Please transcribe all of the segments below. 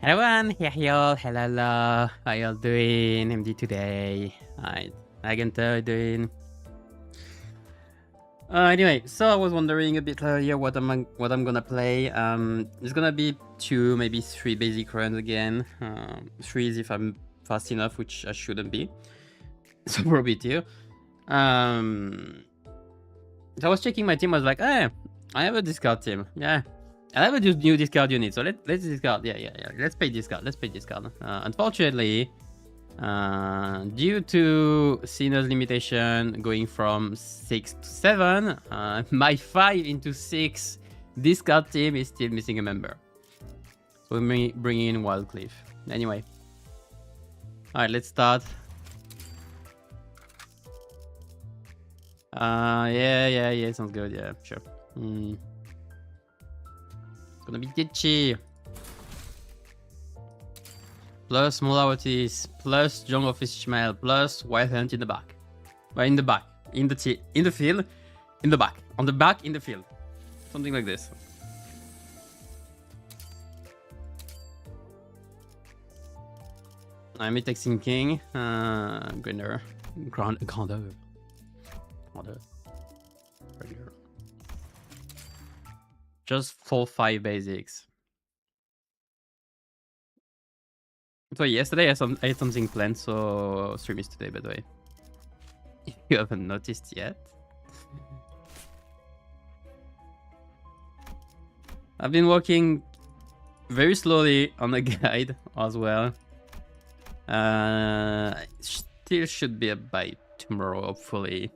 Hello everyone, here y'all, hello, how y'all doing? MD today. Alright, I can tell you doing. Anyway, so I was wondering a bit earlier what I'm gonna play. It's gonna be 2, maybe 3 basic runs again. 3 is if I'm fast enough, which I shouldn't be. So probably 2. So I was checking my team, I was like, hey, I have a discard team. Yeah. I have a new discard unit, so let's discard. Yeah. Let's pay discard. Unfortunately, due to Sinner's limitation going from 6 to 7, my 5 into 6 discard team is still missing a member. So we bring in Wildcliff. Anyway. Alright, let's start. Yeah, sounds good. Yeah, sure. Gonna be ditchy. Plus Molawatis, plus Jungle of Ishmael, plus Wild Hunt in the back. In the back. In the field. In the back. On the back, in the field. Something like this. I'm texting King. Grandeur. Grandeur. Just 4-5 basics. So yesterday I had something planned, so stream is today, by the way. If you haven't noticed yet. I've been working very slowly on the guide as well. Still should be up by tomorrow, hopefully.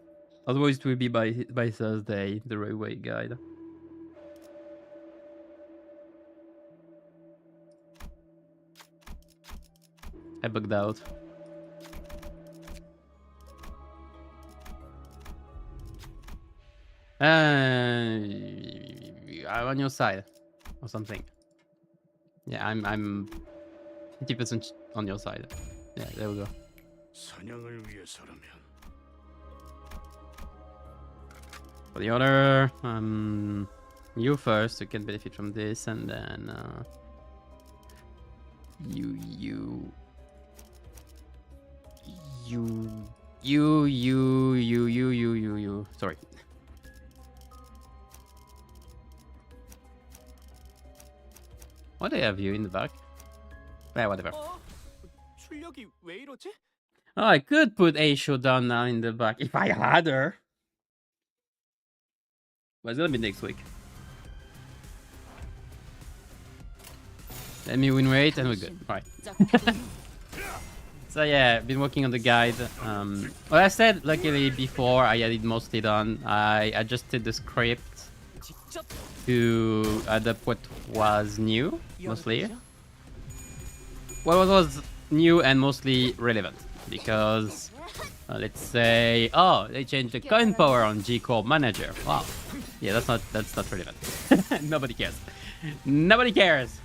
Otherwise it will be by Thursday, the railway guide. I bugged out. I'm on your side or something. Yeah, I'm 50% on your side. Yeah, there we go. For the order, you first, you can benefit from this, and then you. Sorry. Why do I have you in the back? Yeah, whatever. Oh, I could put Aisho down now in the back if I had her. But it's gonna be next week. Let me win rate and we're good. Alright. So yeah, been working on the guide. Well, I said luckily before I had it mostly done. I adjusted the script to adapt what was new, mostly. What was new and mostly relevant, because let's say, oh, they changed the coin power on G-Core Manager. Wow, yeah, that's not relevant. Nobody cares. Nobody cares.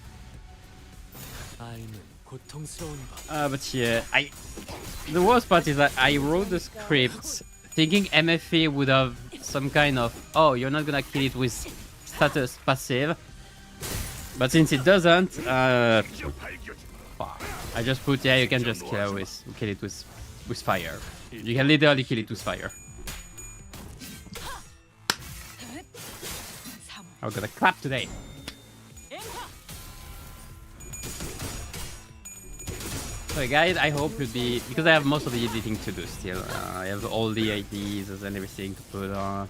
But yeah, the worst part is that I wrote the script thinking MFA would have some kind of, oh, you're not gonna kill it with status passive, but since it doesn't, I just put, yeah, you can just kill it with fire. You can literally kill it with fire. I'm gonna clap today. So guys, I hope it'll be, because I have most of the editing to do still. I have all the IDs and everything to put on.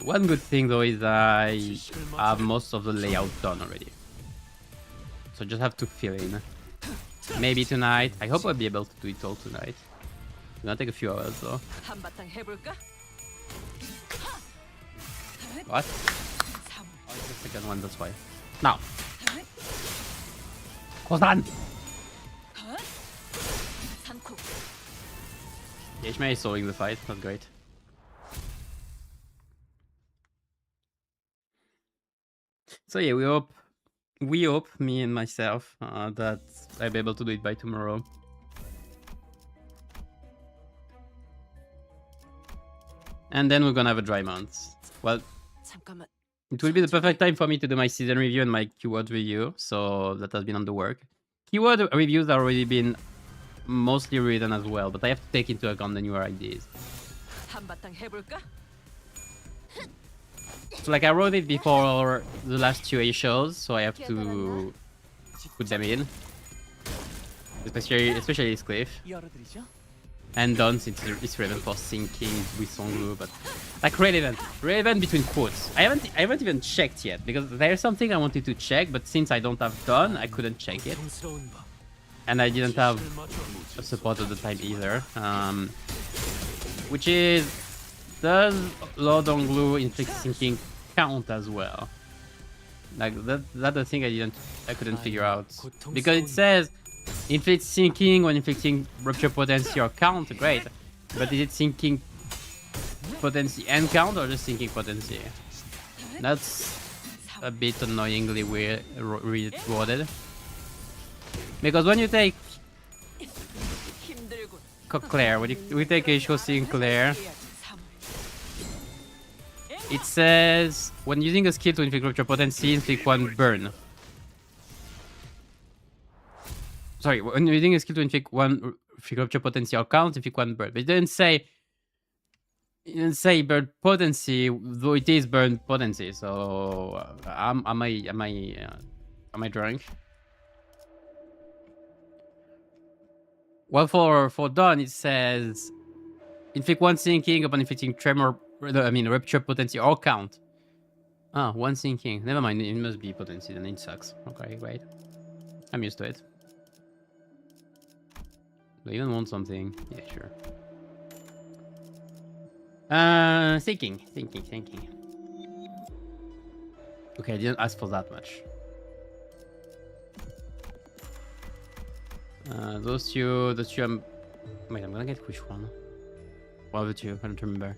One good thing though is I have most of the layout done already. So just have to fill in. Maybe tonight. I hope I'll be able to do it all tonight. It's gonna take a few hours though. What? Oh, it's the second one, that's why. Now. Kosan! Ishmael is soloing the fight, that's great. So yeah, we hope, me and myself, that I'll be able to do it by tomorrow. And then we're gonna have a dry month. Well, It will be the perfect time for me to do my season review and my keyword review. So that has been on the work. Keyword reviews have already been mostly written as well, but I have to take into account the newer ideas. So like I wrote it before the last 2A shows, so I have to put them in. Especially this cliff. And done since it's relevant for syncing with Songlu, but like relevant between quotes. I haven't even checked yet because there's something I wanted to check, but since I don't have done, I couldn't check it, and I didn't have a support at the time either. Which is, does Lord Onglu inflict syncing count as well? Like that's the thing I couldn't figure out, because it says inflict syncing when inflicting rupture potency or count, great, but is it syncing potency and count or just syncing potency? That's a bit annoyingly weird worded, because when you take Claire, when we take H.O. Sinclair, it says when using a skill to inflict rupture potency, inflict 1 burn. Sorry, when using a skill to inflict 1 rupture potency or count, inflict 1 burn. But it didn't say burn potency, though it is burn potency. So am I drunk? Well, for Dawn, it says inflict 1 sinking upon inflicting tremor. Rupture potency or count. Ah, 1 sinking. Never mind. It must be potency. Then it sucks. Okay, great. I'm used to it. Do I even want something? Yeah, sure. Thinking. Okay, I didn't ask for that much. Those two. Wait, I'm gonna get which one? One of the two. I don't remember.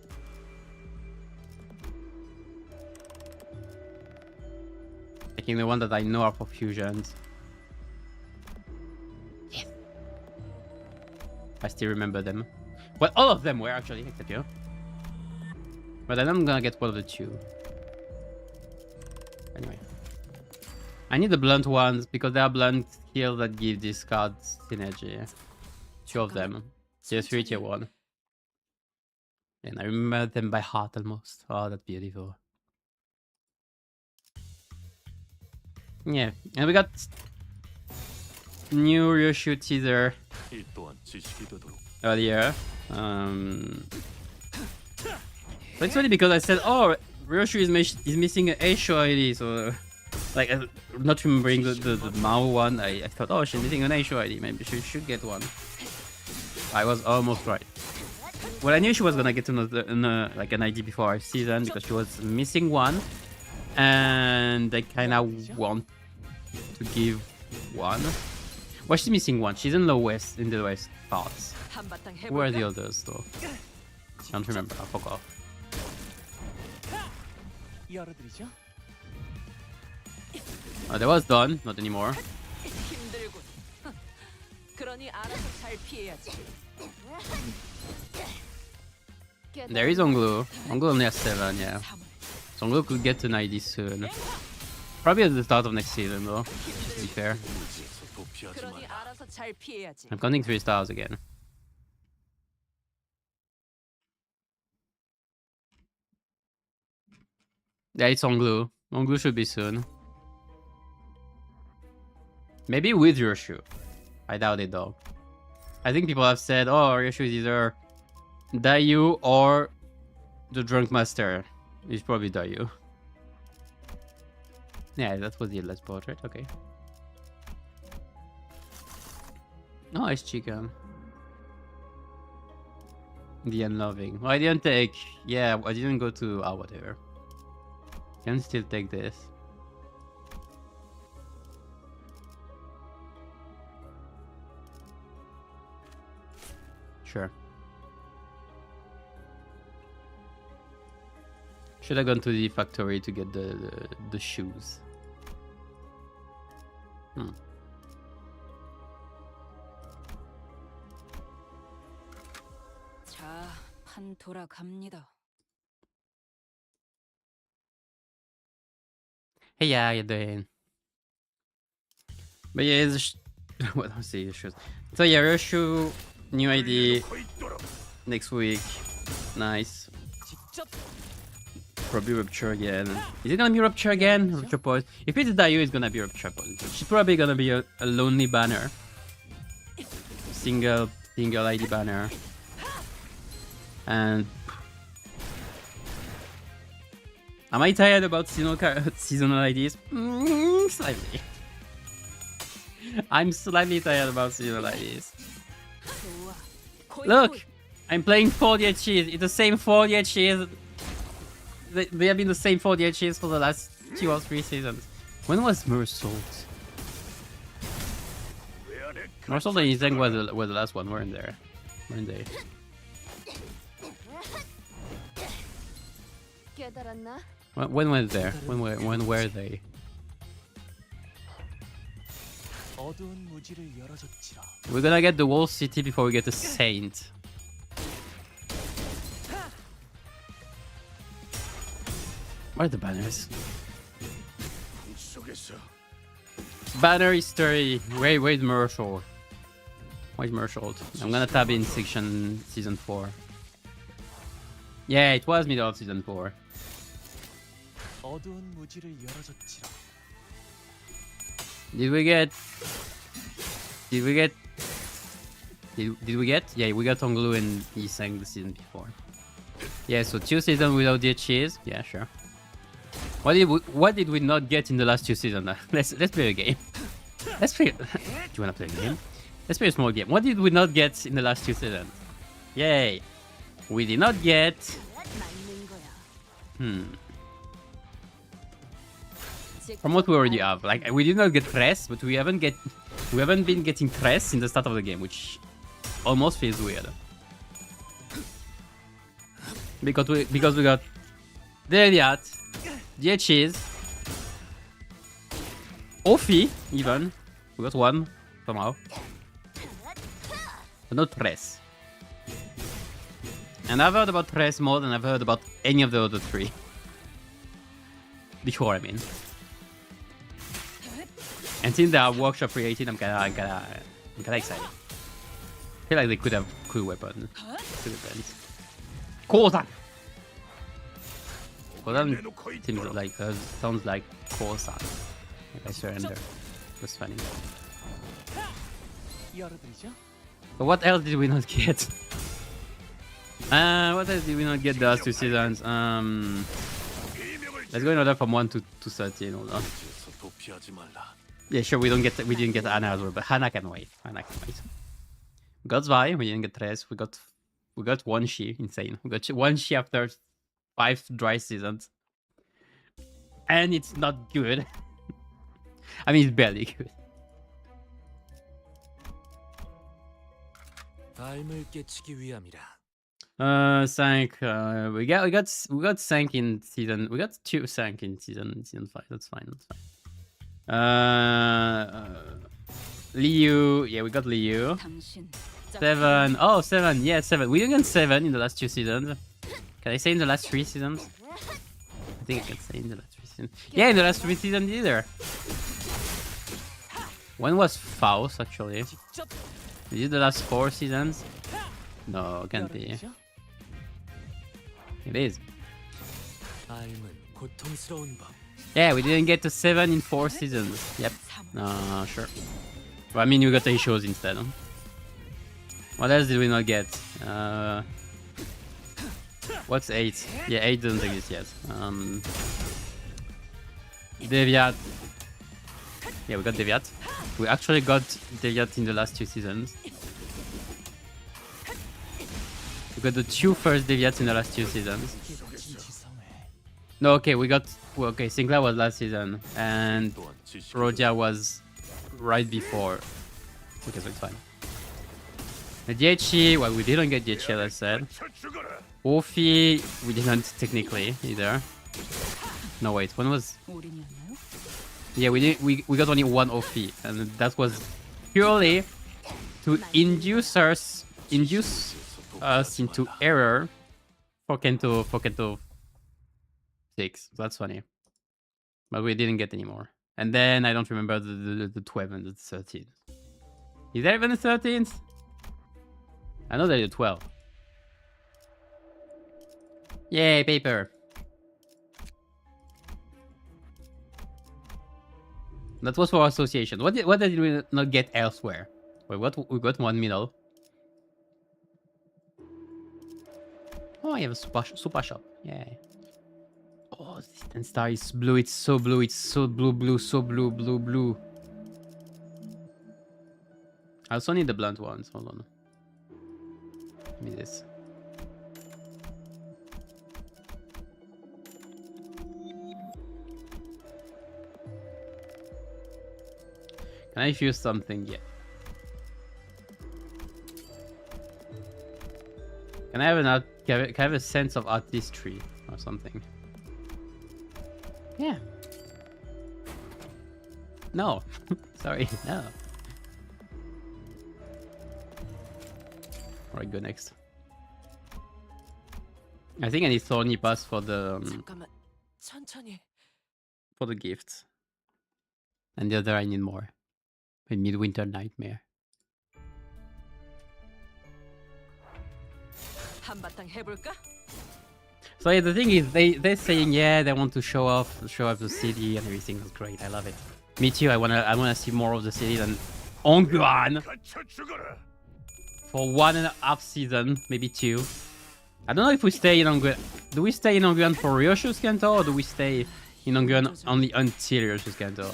Taking the one that I know are for fusions. Yes. I still remember them. Well, all of them were actually, except you. But then I'm gonna get one of the two. Anyway. I need the blunt ones because they are blunt skills that give these cards synergy. 2 of them. Tier 3, tier 1. And I remember them by heart almost. Oh, that's beautiful. Yeah, and we got new Ryoshu teaser earlier. But it's funny because I said, oh, Ryoshu is missing an H.O. ID, so like not remembering the Mao one, I thought, oh, she's missing an H.O. ID, maybe she should get one. I was almost right. Well, I knew she was gonna get another like an ID before our season because she was missing one. And I kind of want to give one. Well, she's missing one. She's in the west parts. Where are the others, though? I don't remember. I forgot. That was done. Not anymore. There is Onglu. Onglu only has 7, yeah. Songlu could get an ID soon. Probably at the start of next season, though, to be fair. I'm counting 3 stars again. Yeah, it's Onglu. Onglu should be soon. Maybe with Ryoshu. I doubt it, though. I think people have said, oh, Ryoshu is either Dayu or the Drunk Master. It's probably Dayu. Yeah, that was the last portrait. Okay. Oh, it's Chica. The Unloving. Well, I didn't take... Yeah, I didn't go to... Oh, whatever. Can still take this. Sure. Should have gone to the factory to get the shoes. 자, 판 돌아갑니다. Hey, yeah, you're doing. But yeah, it's what I say issues. So yeah, Roshu, new ID next week. Nice. Probably Rupture again. Is it gonna be Rupture again? Rupture Point. If it's Dayu, it's gonna be Rupture Point. She's probably gonna be a lonely banner. Single ID banner. And am I tired about seasonal IDs? Slightly. I'm slightly tired about seasonal IDs. Look! I'm playing 4DHs. It's the same 4DHs. They have been the same 4DHs for the last 2 or 3 seasons. When was Mersault? Mersault and Izeng was the last one, weren't there? Weren't they? When was there? When were they? We're gonna get the whole city before we get the Saint. What are the banners? Banner history. Where's Marshall? Where's Marshall? I'm gonna tab in season 4. Yeah, it was middle of season 4. Did we get? Yeah, we got Onglu and Yiseng the season before. Yeah, so 2 seasons without DHs. Yeah, sure. What did we not get in the last 2 seasons? Let's play a game. Let's play. Do you wanna play a game? Let's play a small game. What did we not get in the last 2 seasons? Yay! We did not get. From what we already have, like we did not get Press, but we haven't been getting Press in the start of the game, which almost feels weird. Because we got Deviat, DHs, Ophi even. We got 1 somehow, but not Press. And I've heard about Press more than I've heard about any of the other 3. Before, I mean. And since they are workshop created, I'm kinda excited. I feel like they could have cool weapons. Cool weapons. Kozan! Kozan seems like sounds like Kozan. Like I surrender. That's funny. But what else did we not get? What else did we not get the last 2 seasons? Let's go in order from 1 to 13. Hold on. Yeah, sure. We didn't get Anna as well, but Hana can wait. We got Zwei. We didn't get Tres. We got 1 Shi. Insane. We got 1 Shi after 5 dry seasons, and it's not good. I mean, it's barely good. Sank. We got Sank in season. We got 2 Sank in season 5. That's fine. Liu. Yeah, we got Liu. 7. Oh, 7. Yeah, 7. We didn't get 7 in the last 2 seasons. Can I say in the last 3 seasons? I think I can say in the last 3 seasons. Yeah, in the last 3 seasons either. When was Faust actually? Is it the last 4 seasons? No, can't be. It is. Yeah, we didn't get to 7 in 4 seasons. Yep. Sure. Well, I mean, we got the shows instead. Huh? What else did we not get? What's 8? Yeah, 8 doesn't exist yet. Deviat. Yeah, we got Deviat. We actually got Deviat in the last 2 seasons. We got the 2 first Deviats in the last 2 seasons. No, okay, we got... Well, okay, Sinclair was last season, and Roja was right before. Okay, so it's fine. The DHE, well, we didn't get DHE, as I said. Ophi, we didn't technically either. No, wait, when was... Yeah, we got only 1 Ophi, and that was purely to induce us into error for Kento 6. That's funny. But we didn't get any more. And then I don't remember the 12 and the 13. Is there even a 13th? I know there's a 12. Yay, paper. That was for association. What did we not get elsewhere? Wait, what? We got one middle. Oh, I have a super shop. Yay. Oh, this 10 star is blue. It's so blue. It's so blue, so blue. I also need the blunt ones. Hold on. Give me this. Can I fuse something? Yeah. Can I have a sense of artistry or something? Yeah. No. Sorry, no. Alright, go next. I think I need Thorny Pass for the gifts. And the other I need more. A Midwinter Nightmare. So yeah, the thing is, they're saying yeah they want to show off the city and everything. That's great. I love it. Me too. I wanna see more of the city than Ongguan for 1.5 seasons, maybe 2. I don't know if we stay in Ongguan. Do we stay in Ongguan for Ryoshu's Kanto, or do we stay in Ongguan only until Ryoshu's Kanto?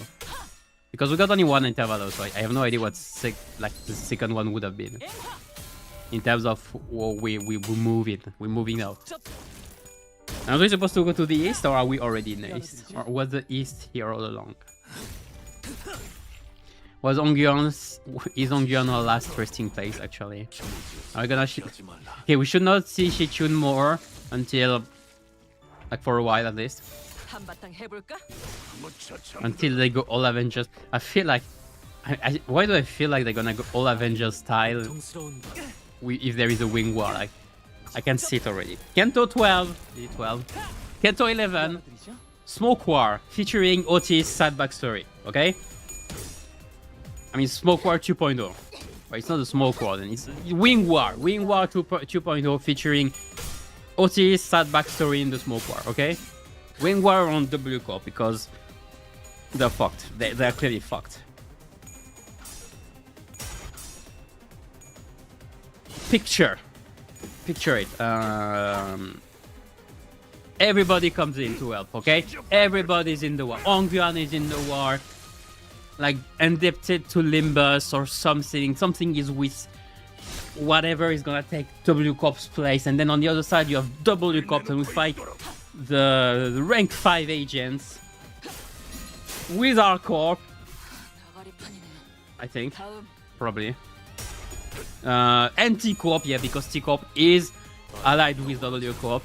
Because we got only one interval, so I have no idea what the second one would have been. In terms of we move it. We're moving out. Are we supposed to go to the east, or are we already in the east? Or was the east here all along? Is Ongguan our last resting place, actually? Are we gonna okay, we should not see Shichun more until like for a while at least. Until they go all Avengers. I feel like why do I feel like they're gonna go all Avengers style if there is a wing war? Like I can see it already. Kanto 12, 12. Kanto 11, Smoke War featuring Otis sad backstory. Okay. I mean Smoke War 2.0. But it's not a Smoke War then. It's Wing War. Wing War 2.0 featuring Otis sad backstory in the Smoke War. Okay. Wing War on W Corp because they're fucked. They're clearly fucked. Picture it. Everybody comes in to help, okay? Everybody's in the war. Ongguan is in the war. Like, indebted to Limbus or something. Something is with whatever is gonna take W Corp's place. And then on the other side, you have W Corp and we fight the rank 5 agents with our corp. I think. Probably. And T-Corp, yeah, because T-Corp is allied with W Corp.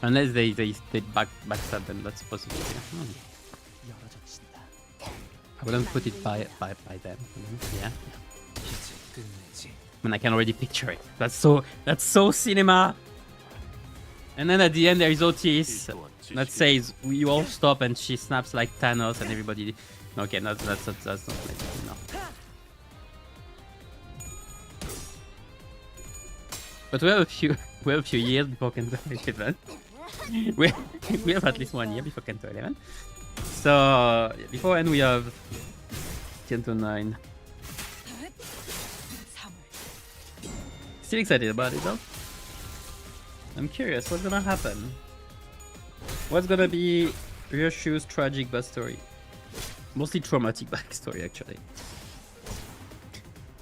Unless they backstab them, that's possible. Yeah. I wouldn't put it by them. Yeah. I mean, I can already picture it. That's so cinema. And then at the end there is Otis that says you all stop, and she snaps like Thanos, and everybody. Okay, that's not like no. But we have a few years before Kanto 11. we have at least 1 year before Kanto 11. So before and we have Kanto 9. Still excited about it though. I'm curious what's gonna happen. What's gonna be Ryoshu's tragic backstory? Mostly traumatic backstory actually.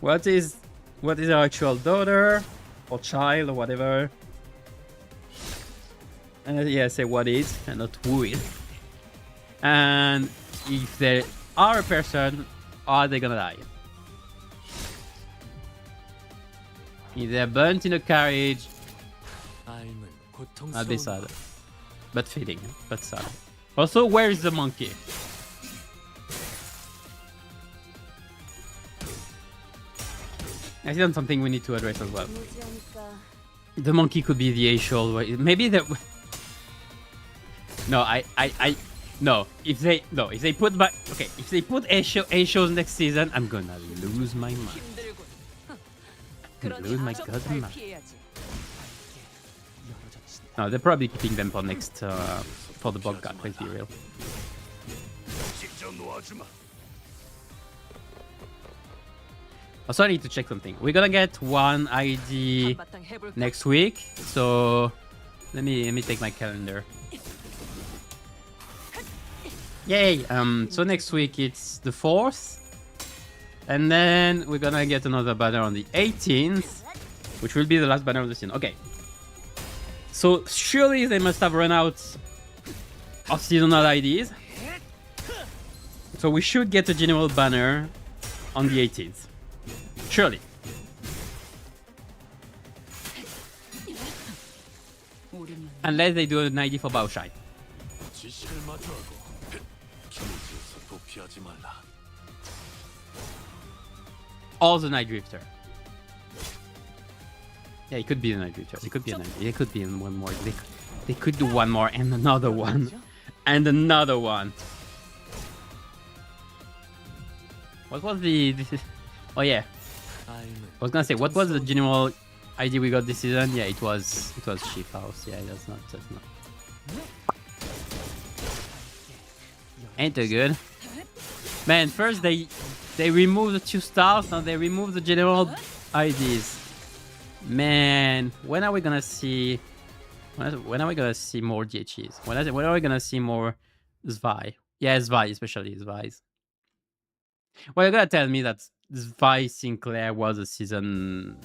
What is our actual daughter or child or whatever? And yeah, say what is and not who is. And if they are a person, are they gonna die? If they're burnt in a carriage, I'll be sad. But feeling, but sad. Also, where is the monkey? I think that's something we need to address as well. The monkey could be the Ashol. Maybe the... No, No, if they put back, okay, if they put A shows next season, I'm gonna lose my mind. I'm gonna lose my goddamn mind. No, they're probably keeping them for next for the bug gut. Let's be real. Also, I need to check something. We're gonna get one ID next week, so let me take my calendar. Yay! So next week it's the 4th, and then we're gonna get another banner on the 18th, which will be the last banner of the season. Okay. So surely they must have run out of seasonal IDs. So we should get a general banner on the 18th. Surely. Unless they do an ID for Baoshai. Or the Night Drifter. Yeah, it could be the Night Drifter. It could be a Night Drifter. It could be in one more. They could do one more and another one. And another one. What was the... Oh yeah. I was gonna say, what was the general ID we got this season? Yeah, it was Chief House. Yeah, that's not. Ain't too good. Man, first they removed the 2 stars, now they remove the general IDs. Man, when are we gonna see? When are we gonna see more DHEs? When are we gonna see more Zwei? Yeah, Zwei, especially Zweis. Well, you're gonna tell me that Zwei Sinclair was a season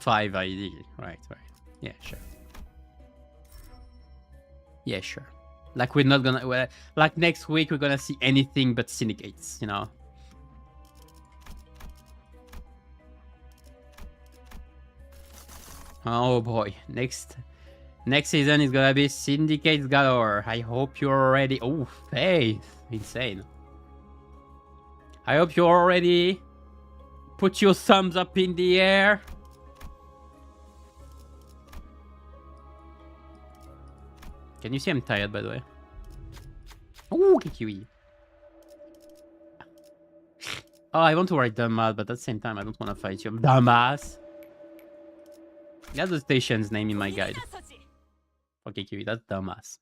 5 ID, right? Yeah, sure. Yeah, sure. Like we're not gonna, like next week we're gonna see anything but syndicates, you know. Oh boy, next season is gonna be syndicates galore. I hope you're ready. Oh, Faith, insane. I hope you're already. Put your thumbs up in the air. Can you see I'm tired, by the way? Oh, Kiwi. Oh, I want to write dumbass, but at the same time, I don't want to fight you. Dumbass. That's the station's name in my guide. Okay, Kiwi, that's dumbass.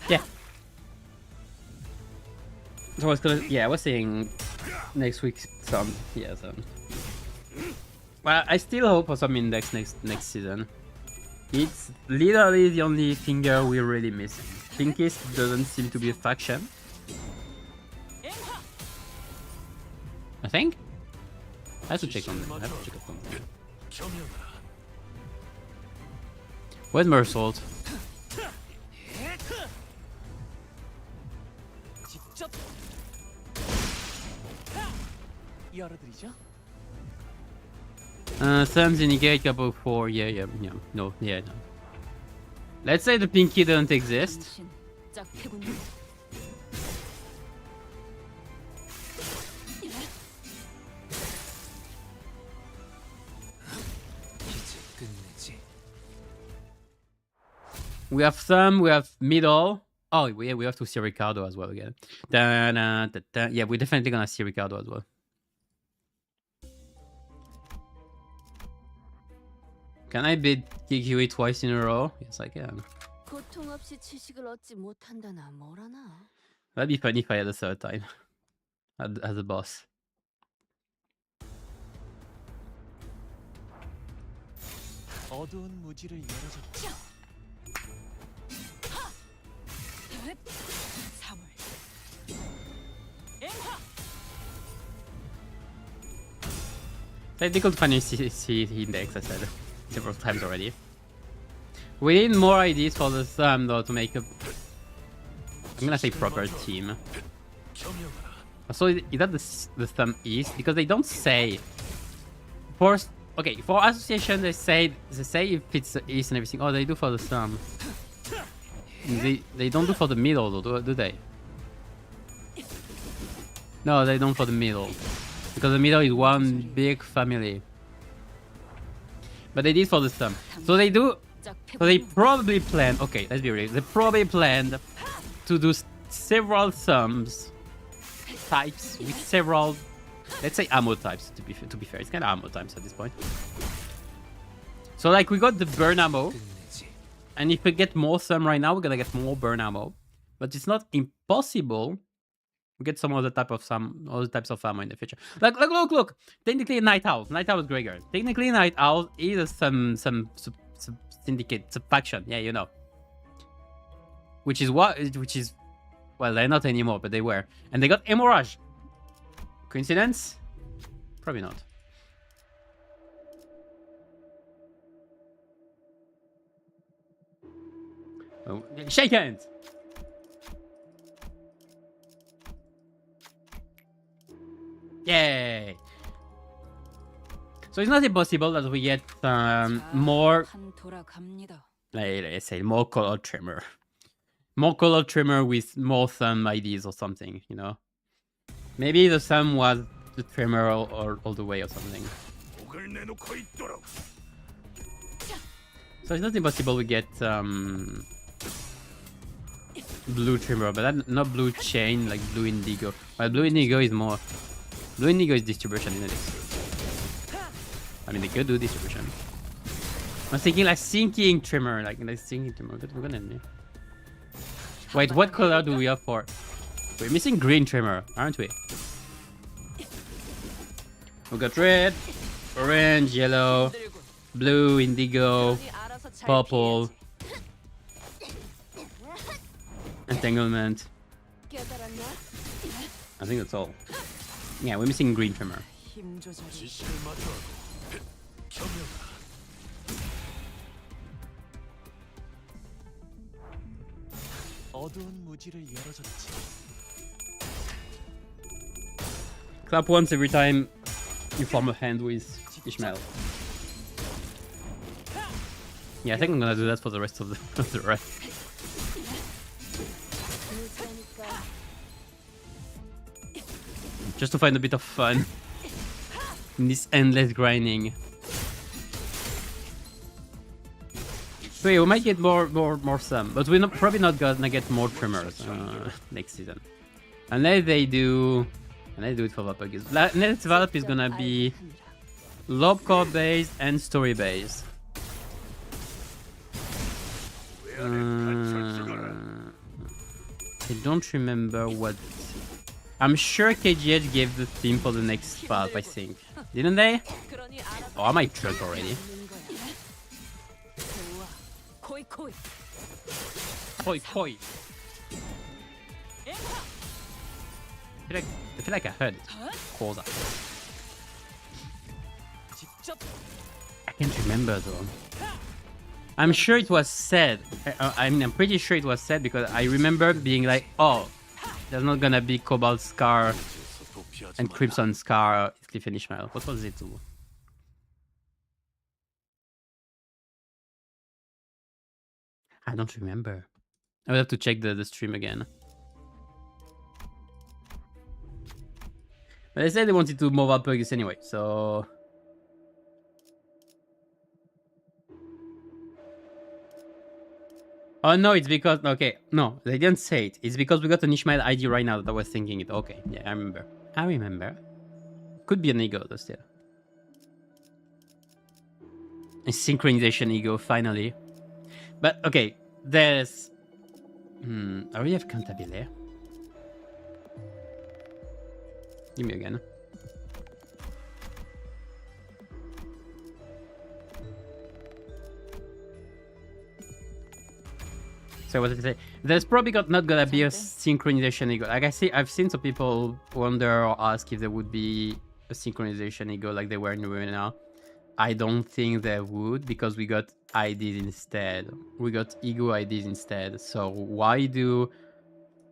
Yeah. So I was saying next week's some. Yeah, so. Well, I still hope for some index next season. It's literally the only finger we're really missing. Pinkist doesn't seem to be a faction. I think. I have to check on them. Where's Mersault? Thumbs indicate couple 4. Yeah. No. Let's say the pinky doesn't exist. We have thumb, we have middle. Oh, yeah, we have to see Ricardo as well again. Yeah, we're definitely gonna see Ricardo as well. Can I beat Kikiwi twice in a row? Yes, I can. That'd be funny if I had a third time. As a boss. It's difficult to find C index, I said several times already. We need more IDs for the thumb though to make a, I'm gonna say, proper team. So is that the thumb east? Because they don't say. For association they say if it's the east and everything. Oh, they do for the thumb. They don't do for the middle, though, do they? No, they don't for the middle. Because the middle is one big family. But they did for the sum. So they do... So they probably planned... Okay, let's be real. They probably planned to do several sums types with several... Let's say ammo types, to be fair. It's kind of ammo types at this point. So like we got the burn ammo. And if we get more sum right now, we're gonna get more burn ammo. But it's not impossible. We get some other type of other types of ammo in the future. Look! Technically, Night Owl. Night Owl is Gregor. Technically, Night Owl is some syndicate, some faction. Yeah, you know. Which is well, they're not anymore, but they were, and they got Hemorrhage. Coincidence? Probably not. Oh, shake hands. Yay! So it's not impossible that we get more, let's say, more color trimmer. More color trimmer with more thumb IDs or something, you know? Maybe the thumb was the trimmer all the way or something. So it's not impossible we get blue trimmer, but not blue chain, like blue indigo. Well, blue indigo is more... Blue indigo is distribution, isn't it? I mean, they could do distribution. I was thinking like sinking trimmer, like sinking trimmer. We're gonna need. Wait, what color do we have for? We're missing green trimmer, aren't we? We got red, orange, yellow, blue, indigo, purple, entanglement. I think that's all. Yeah, we're missing green trimmer. Clap once every time you form a hand with Ishmael. Yeah, I think I'm gonna do that for the rest of the rest. Just to find a bit of fun in this endless grinding. So yeah, we might get more sum, but we're probably not gonna get more trimmers next season, unless they do it for Valp. Next Valp is gonna be lob core based and story based. I don't remember what. I'm sure KGH gave the theme for the next Valp, I think. Didn't they? Oh, I might trust already. Koi. I feel like I heard it. Koza. I can't remember though. I'm sure it was said. I mean, I'm pretty sure it was said because I remember being like, oh, there's not gonna be Cobalt Scar and Crimson Scar Cliff and Ishmael. What was it? I don't remember. I would have to check the stream again. But they said they wanted to move up Purgus anyway, so... Oh no, it's because... Okay, no, they didn't say it. It's because we got an Ishmael ID right now that I was thinking it. Okay, yeah, I remember. Could be an ego though still. A synchronization ego, finally. But okay, there's... I already have Cantabile. Give me again. So what did I say? There's probably not gonna be a synchronization ego. Like I've seen some people wonder or ask if there would be a synchronization ego like they were in Ruin now. I don't think there would because we got IDs instead. We got ego IDs instead. So why do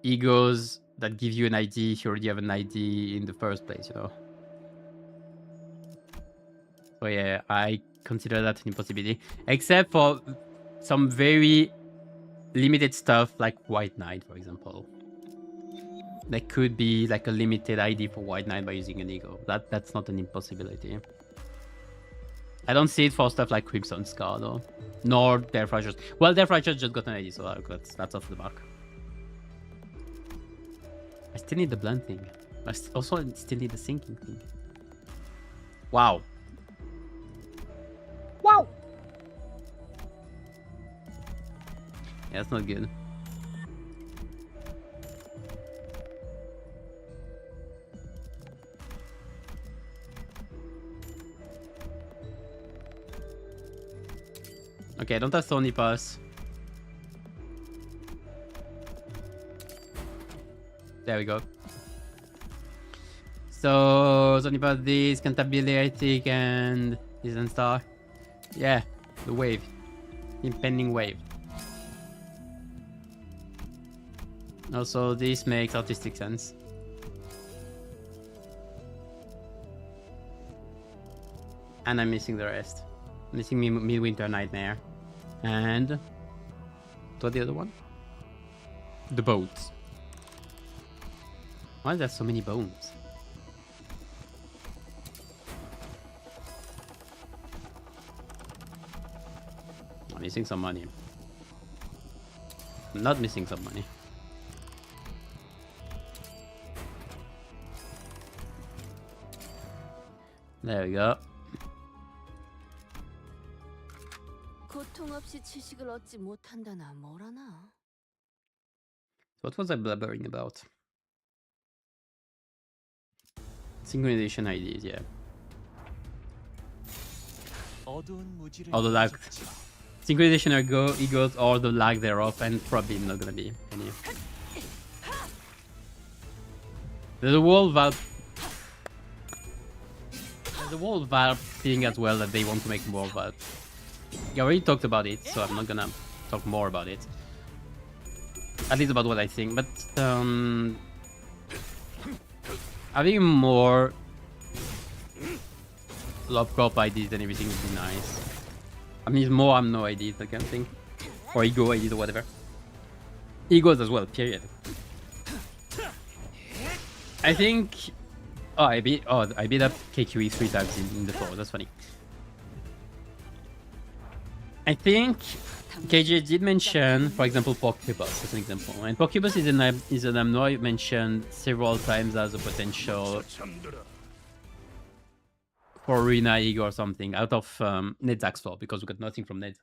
egos that give you an ID if you already have an ID in the first place, you know? So yeah, I consider that an impossibility. Except for some very limited stuff like White Knight, for example. There could be like a limited ID for White Knight by using an ego. That's not an impossibility. I don't see it for stuff like Crimson Scar though, nor Death Righteous. Well, Death Righteous just got an ID, so that's off the mark. I still need the blunt thing. I also still need the sinking thing. Wow. Wow. Yeah, that's not good. Okay, don't have Thorny Pass. There we go. So, Thorny Pass this, Cantabile, and Distant Star. Yeah, the wave. Impending wave. Also, this makes artistic sense. And I'm missing the rest. Missing Midwinter Nightmare. And what's the other one? The boats. Why are there so many bones? I'm missing some money. I'm not missing some money. There we go. 고통 없이 지식을 얻지 못한다나 뭐라나. What was I blabbering about? Synchronization IDs, yeah. Or the lag. Synchronization egos or the lag thereof, and probably not gonna be any. There's a wall valve. There's a wall valve thing as well that they want to make more valve. I already talked about it, so I'm not gonna talk more about it. At least about what I think, but having more love crop IDs and everything would be nice. I mean, more no IDs, that kind of thing. Or ego IDs or whatever. Egos as well, period. I think... Oh, I beat up KQE 3 times in the 4, that's funny. I think KJ did mention, for example, Porcupus as an example. And Porcupus is an Amnoy mentioned several times as a potential for Rina Ego or something out of Nedzack's floor, because we got nothing from Nedzack.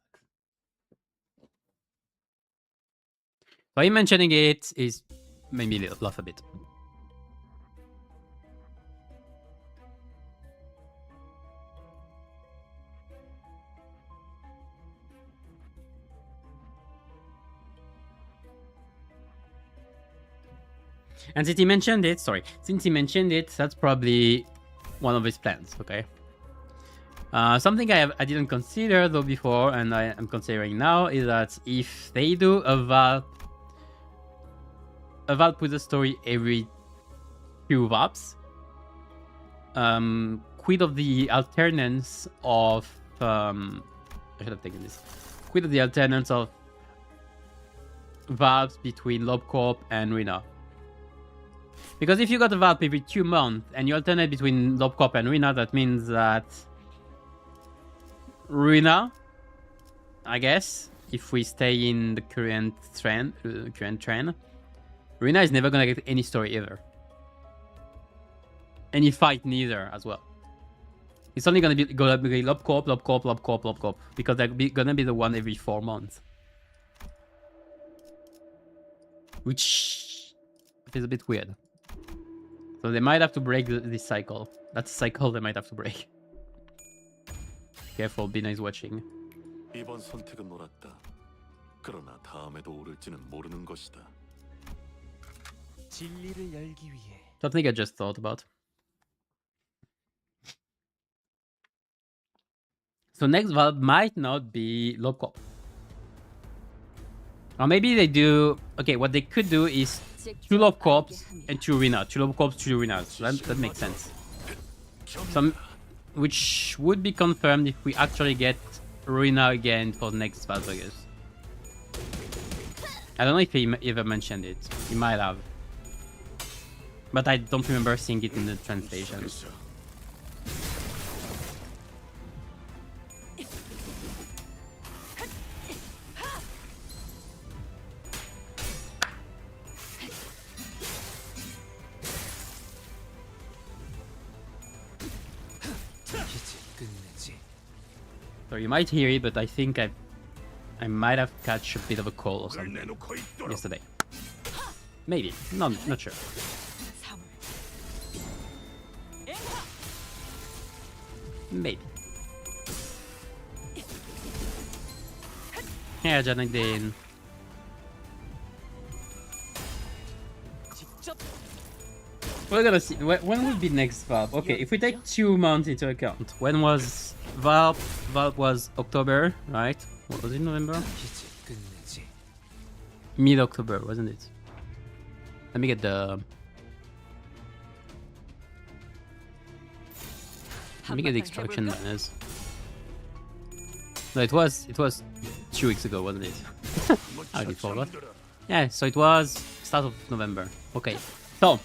So him mentioning it is made me laugh a bit. And since he mentioned it, that's probably one of his plans, okay? Something I didn't consider though before, and I am considering now, is that if they do a Valve with a story every few VAPs, quit of the alternance of I should have taken this. Quit of the alternance of VAPs between Lobcorp and Rina. Because if you got a VAP every 2 months and you alternate between Lobcorp and Rina, that means that Rina, I guess, if we stay in the current trend, Rina is never gonna get any story ever. Any fight neither as well. It's only gonna be Lobcorp, because they're gonna be the one every 4 months. Which is a bit weird. So they might have to break this cycle. That's a cycle they might have to break. Careful, Bina is watching. 이번 선택은 옳았다. 그러나 다음에도 옳을지는 모르는 것이다. 진리를 열기 위해. Something I just thought about. So next Valve might not be Lobcorp. Or maybe they do... Okay, what they could do is 2 Lobcorps and 2 Rina. 2 Lobcorps, 2 Rinas. That makes sense. Which would be confirmed if we actually get Rina again for the next Valve, I guess. I don't know if he ever mentioned it. He might have. But I don't remember seeing it in the translation. So you might hear it, but I think I might have catch a bit of a cold or something yesterday. Maybe. Not sure. Maybe. Yeah, Janet Dane. We're gonna see. When will be next Valve? Okay, if we take 2 months into account, when was Valve? Valve was October, right? What was it, November? Mid-October, wasn't it? Let me get the... Let me get the extraction banners. No, it was 2 weeks ago, wasn't it? I already forgot. Yeah, so it was start of November. Okay, so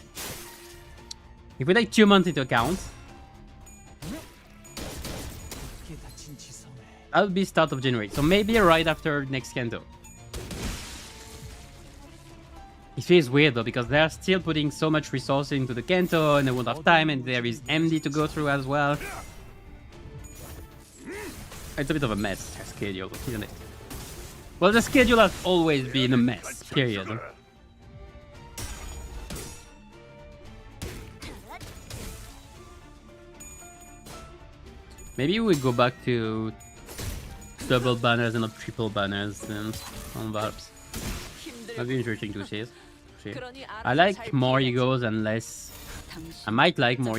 if we take 2 months into account, that would be start of January. So maybe right after next Kanto. It feels weird though, because they are still putting so much resources into the Kanto and they won't have time, and there is MD to go through as well. It's a bit of a mess, their schedule, isn't it? Well, the schedule has always been a mess, period. Maybe we go back to double banners and not triple banners then on Valves. That'd be interesting to see. I like more egos and less. I might like more.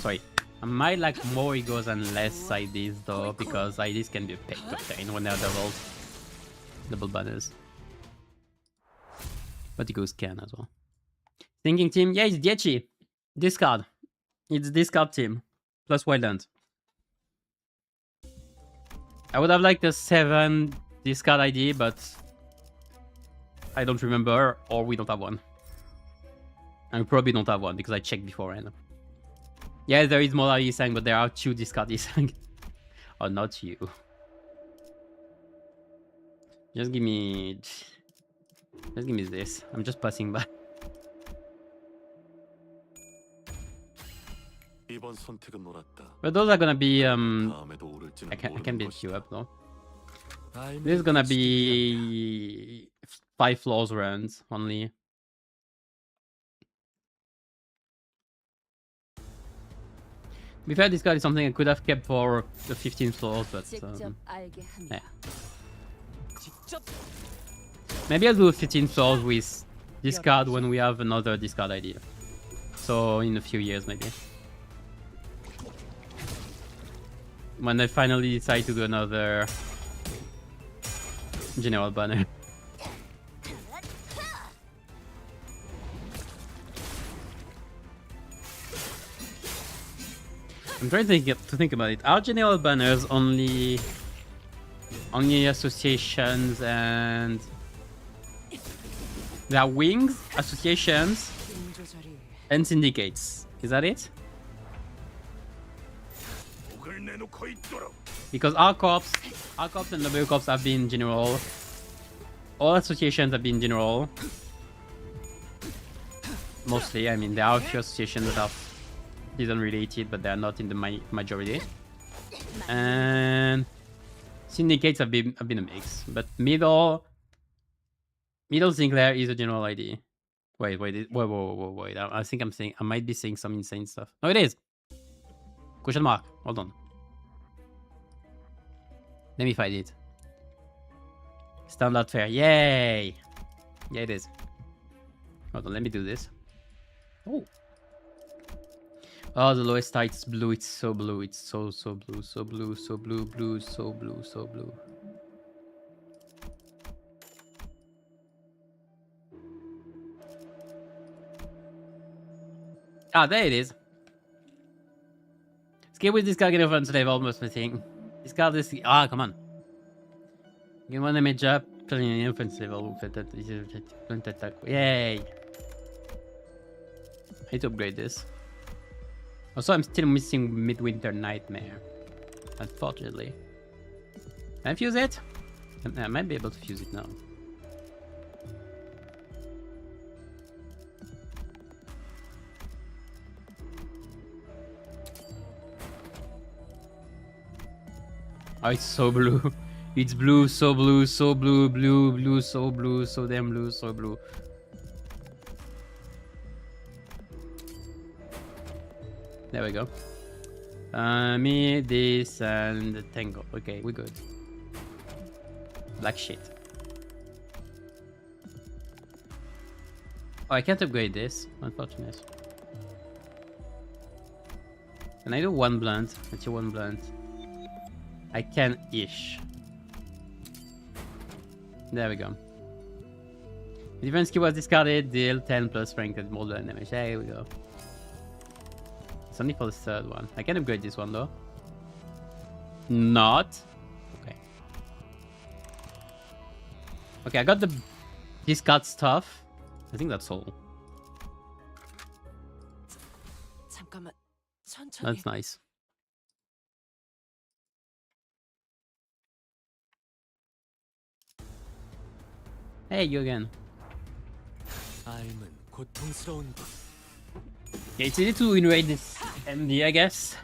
Sorry, I might like more egos and less IDs though, because IDs can be a pain to obtain when they're double banners. But egos can as well. Thinking team, yeah, it's Diechi. Discard. It's discard team plus Wildland. I would have liked a 7 discard ID, but I don't remember, or we don't have one. And we probably don't have one because I checked beforehand. Yeah, there is more Isang, but there are 2 discard Isang. Oh, not you. Just give me this. I'm just passing by. But those are gonna be I can build you up though. This is gonna be 5 floors runs only. To be fair, this card is something I could have kept for the 15 floors, but yeah. Maybe I'll do 15 floors with this card when we have another discard idea. So in a few years maybe. When I finally decide to do another general banner. I'm trying to think about it. Are general banners only associations and there are wings, associations, and syndicates? Is that it? Because our corps and W corps have been general. All associations have been general. Mostly, I mean, there are a few associations that are season related, but they are not in the majority. And syndicates have been a mix. But middle Sinclair is a general ID. Wait, I think I might be saying some insane stuff. No, it is. Question mark. Hold on. Let me find it. Standard fair. Yay! Yeah, it is. Hold on, let me do this. Oh. Oh, the lowest tide is blue. It's so blue. It's so blue. So blue. So blue. Blue. So blue. So blue. Ah, there it is. Skip with this card, get over to level almost missing. This card is... Ah, come on. Get one image up. Playing an offense level with that is attack. Yay! I need to upgrade this. Also, I'm still missing Midwinter Nightmare. Unfortunately. Can I fuse it? I might be able to fuse it now. Oh, it's so blue. It's blue, so blue, so blue, blue, blue, so blue, so damn blue, so blue. There we go. Me, this, and Tango. Okay, we're good. Black shit. Oh, I can't upgrade this. Unfortunate. Can I do one blunt? Let's do one blunt. I can-ish. There we go. The defense key was discarded. Deal 10 plus strength and more than damage. There we go. It's only for the third one. I can upgrade this one though. Not. Okay. Okay, I got the discard stuff. I think that's all. 잠깐만. 천천히. That's nice. Hey, you again. 삶은 고통스러운 것. Yeah, it's easy to invade this MD, I guess.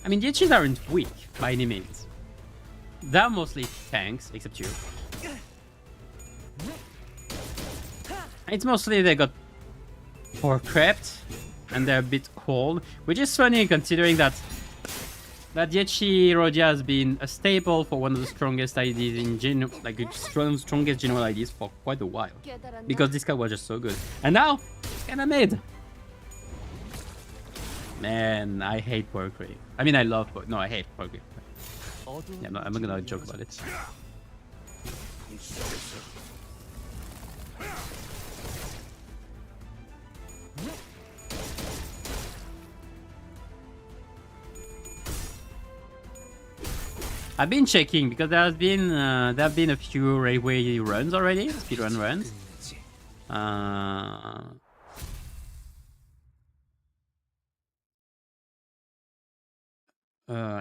I mean, the H's aren't weak by any means. They're mostly tanks, except you. It's mostly they got power crept and they're a bit cold, which is funny considering that Dietchi Rodia has been a staple for one of the strongest IDs in strongest general IDs for quite a while. Because this guy was just so good. And now, it's kinda mid. Man, I hate power creep. I mean, I love power. No, I hate power creep. Yeah, no, I'm not gonna joke about it. I've been checking because there have been a few railway runs already, speedrun runs.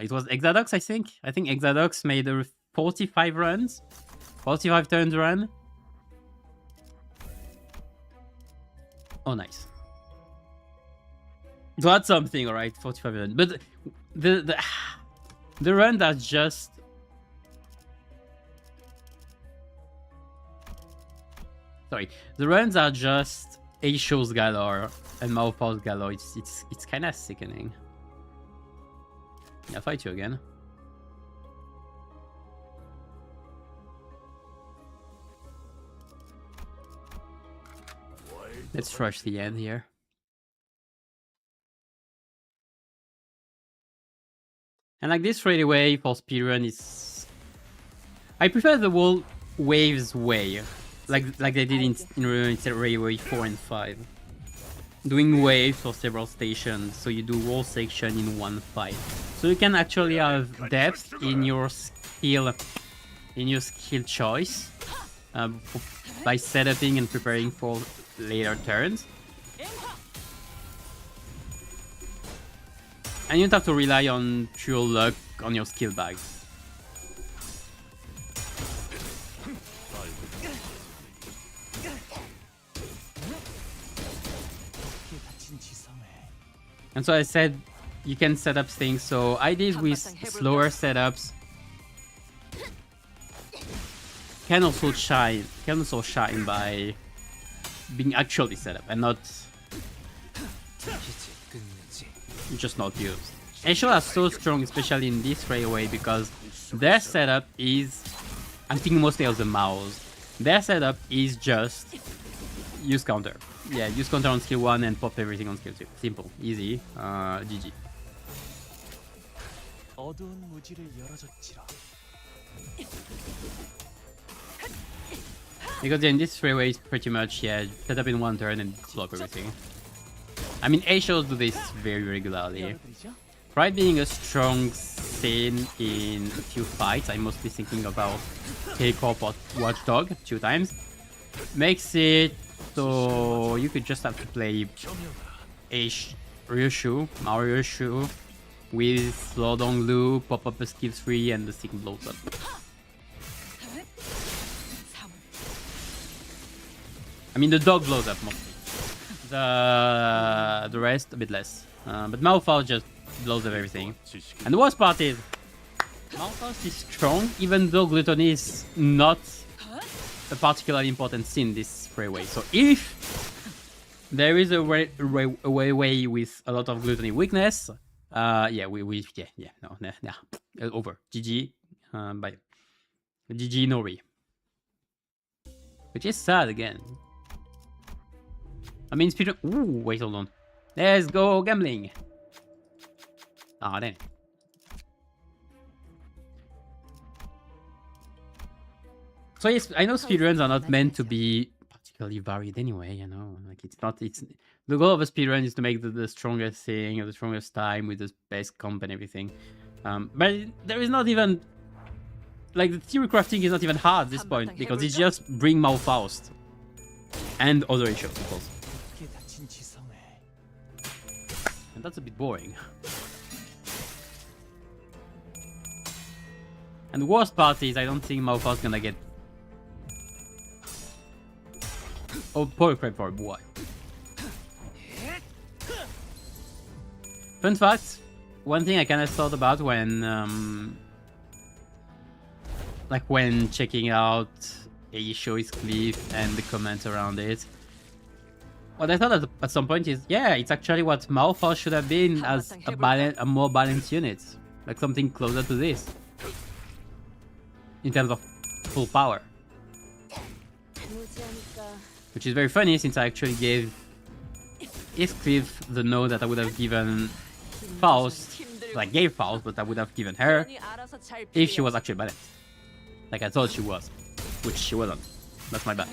It was Exadox, I think. I think Exadox made a 45 runs, 45 turns run. Oh, nice. So that's something, alright, 45 runs. But the run that's just... Sorry. The runs are just A-Shows galore and Mouthpaws galore. It's kind of sickening. I'll fight you again. Let's rush the end here. And like this railway for speedrun is... I prefer the whole waves way. Like they did in Railway 4 and 5. Doing waves for several stations, so you do whole section in one fight. So you can actually have depth in your skill choice by setuping and preparing for later turns. And you don't have to rely on pure luck on your skill bags. And so I said you can set up things, so IDs with slower setups can also shine by being actually set up and not just not used. Esho are so strong, especially in this railway, because their setup is, I'm thinking mostly of the mouse. Their setup is just use counter. Yeah, use counter on skill 1 and pop everything on skill 2. Simple, easy, GG. Because in this railway is pretty much, yeah, set up in one turn and flop everything. I mean, A-Shows do this very regularly. Pride being a strong seen in a few fights. I'm mostly thinking about K-Corp or Watchdog 2 times. Makes it so you could just have to play Ryushu, Mario Ryushu, with Lord Onglu, pop up a skill 3, and the thing blows up. I mean, the dog blows up mostly. The rest a bit less. But Malphite just blows up everything. And the worst part is Malphite is strong, even though gluttony is not a particularly important thing this freeway. So if there is a way with a lot of gluttony weakness, over. GG, bye. GG Nori. Which is sad again. I mean, speedrun. Ooh, wait, hold on. Let's go gambling. Ah, damn. So yes, I know speedruns are not meant to be particularly varied anyway, you know. Like it's the goal of a speedrun is to make the strongest thing or the strongest time with the best comp and everything. But there is not even like the theory crafting is not even hard at this point because it's just bring Malfaust and other issues, of course. And that's a bit boring. And the worst part is I don't think Malfaust gonna get. Oh, poor prep for boy. Fun fact, one thing I kind of thought about when checking out a show's clip and the comments around it. What I thought at some point is, yeah, it's actually what Malphite should have been as a more balanced unit. Like something closer to this. In terms of full power. Which is very funny since I actually gave Cliff the note that I would have given Faust. I gave Faust, but I would have given her if she was actually balanced. Like I thought she was. Which she wasn't. That's my bad.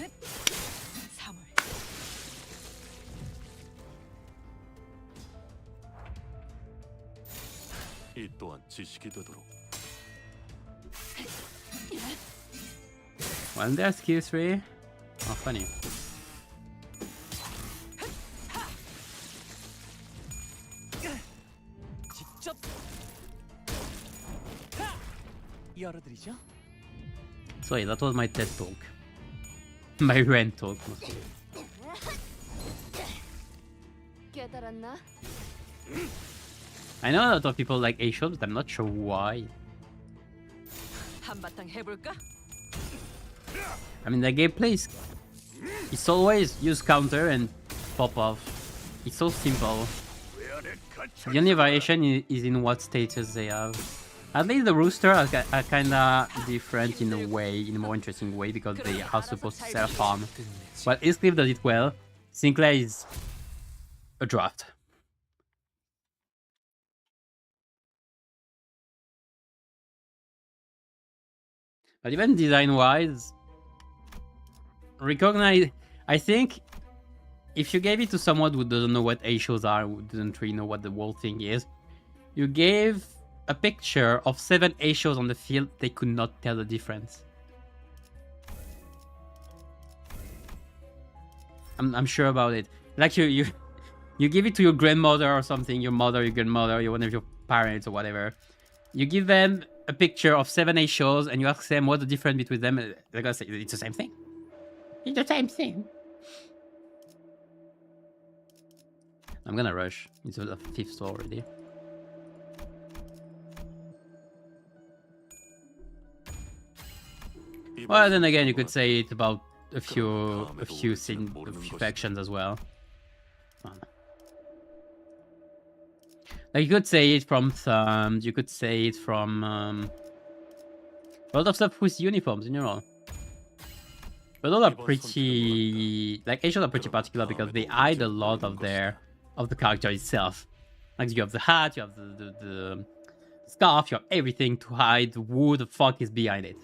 이 또한 지식이 되도록. When there's skill 3. Oh, funny. Sorry, that was my TED talk. My rant talk. I know a lot of people like A-shots, but I'm not sure why. I mean, the gameplay is... It's always use counter and pop off. It's so simple. The only variation is in what status they have. At least the rooster are kinda different in a way, in a more interesting way, because they are supposed to self-farm. But Heathcliff does it well. Sinclair is a draft. But even design-wise, I think if you gave it to someone who doesn't know what A-shows are, who doesn't really know what the whole thing is, you gave a picture of 7 A-shows on the field, they could not tell the difference. I'm sure about it. Like you give it to your grandmother or something, your mother, your grandmother, one of your parents or whatever. You give them a picture of 7 A-shows and you ask them what's the difference between them. They're gonna say it's the same thing. It's the same thing. I'm gonna rush. It's the 5th store already. Well, then again, you could say it about a few factions as well. Like you could say it from Thumbs. You could say it from a lot of stuff with uniforms in general. But those are pretty, like Asians are pretty particular because they hide a lot of the character itself. Like you have the hat, you have the scarf, you have everything to hide who the fuck is behind it.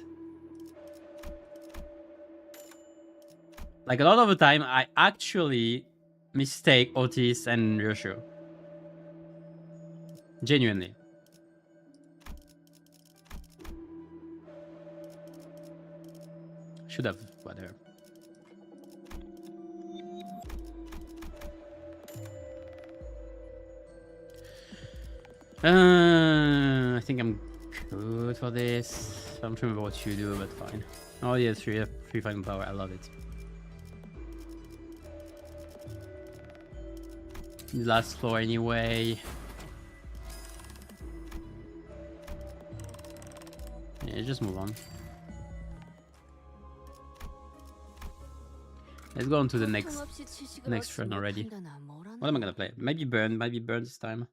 Like a lot of the time, I actually mistake Otis and Ryushu. Genuinely. Should have, whatever. I think I'm good for this. I don't remember what you do, but fine. Oh yeah, three fighting power. I love it. Last floor anyway. Yeah, just move on. Let's go on to the next turn already. What am I gonna play? Maybe burn this time.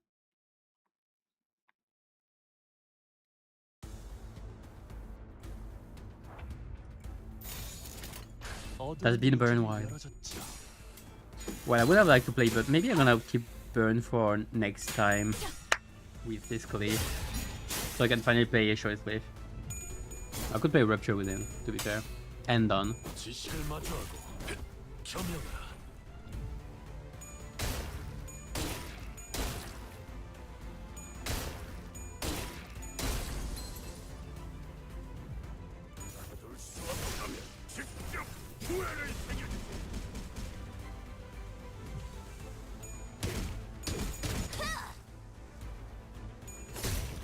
That's been burn while. Well, I would have liked to play, but maybe I'm gonna keep burn for next time with this Cliff, so I can finally play a short Cliff. I could play Rupture with him, to be fair, and done.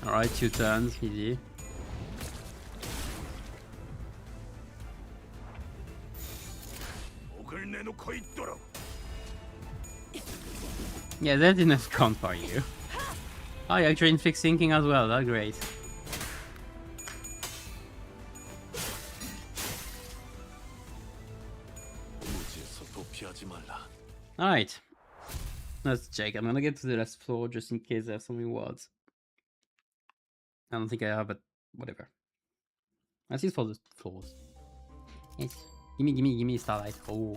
Alright, 2 turns, easy. Yeah, that didn't count for you. Oh, you're actually in fixed thinking as well, that's great. Alright. Let's check. I'm gonna get to the last floor just in case I have some rewards. I don't think I have, but whatever. I see for the floors. Yes. Gimme starlight. Oh.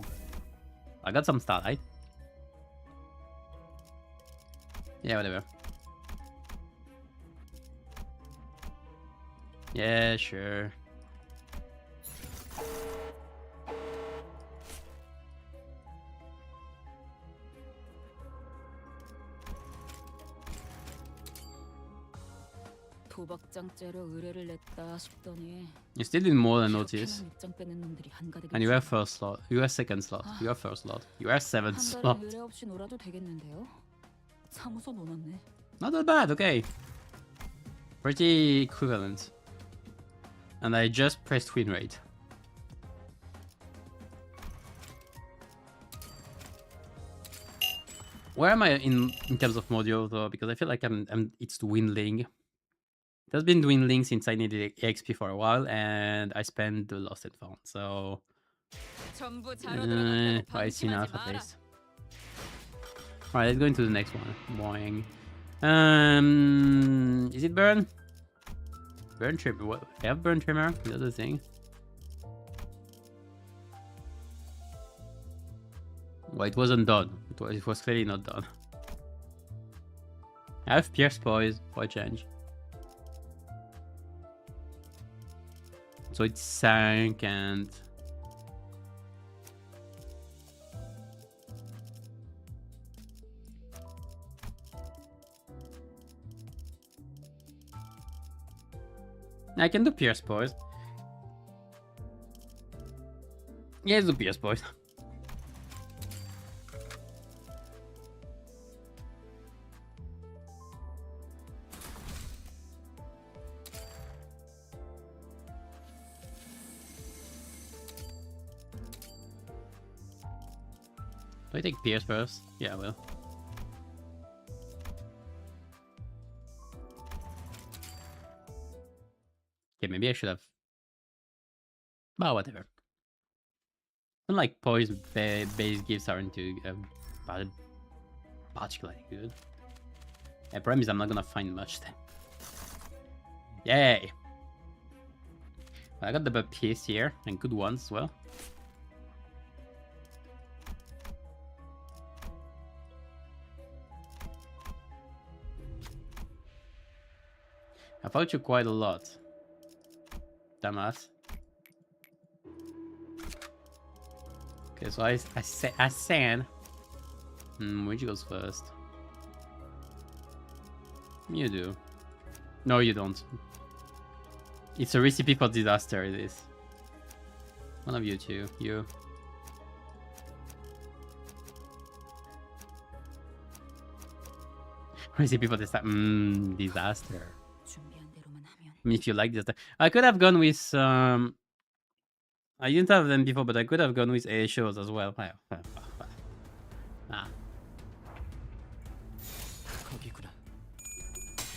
I got some starlight. Yeah, whatever. Yeah, sure. You still did more than notice. And you have first slot. You have second slot. You have first slot. You have seventh slot. Not that bad, okay. Pretty equivalent. And I just pressed win rate. Where am I in terms of module though? Because I feel like it's dwindling. It has been dwindling since I needed XP for a while, and I spent the lost and found. So it's enough at least. Alright, let's go into the next one. Boing. Is it burn? Burn trimmer. What? I have burn trimmer. The other thing. Well, it wasn't done. It was clearly not done. I have pierce poise for a change. So it sank and I can do pierce poise. Yeah, let's do pierce poise. Do I take pierce first? Yeah, I will. Okay, maybe I should have. Well, whatever. Unlike poise base gifts aren't too particularly good. The problem is I'm not gonna find much then. Yay! I got the piece here and good ones as well. I fought you quite a lot. Dumbass. Okay, so I said. Which goes first? You do. No, you don't. It's a recipe for disaster, it is. One of you two. You. Crazy people this time. Disaster. 준비한 대로만 하면 I mean, if you like disaster. I could have gone with I didn't have them before, but I could have gone with A shows as well. Ah. 거기구나.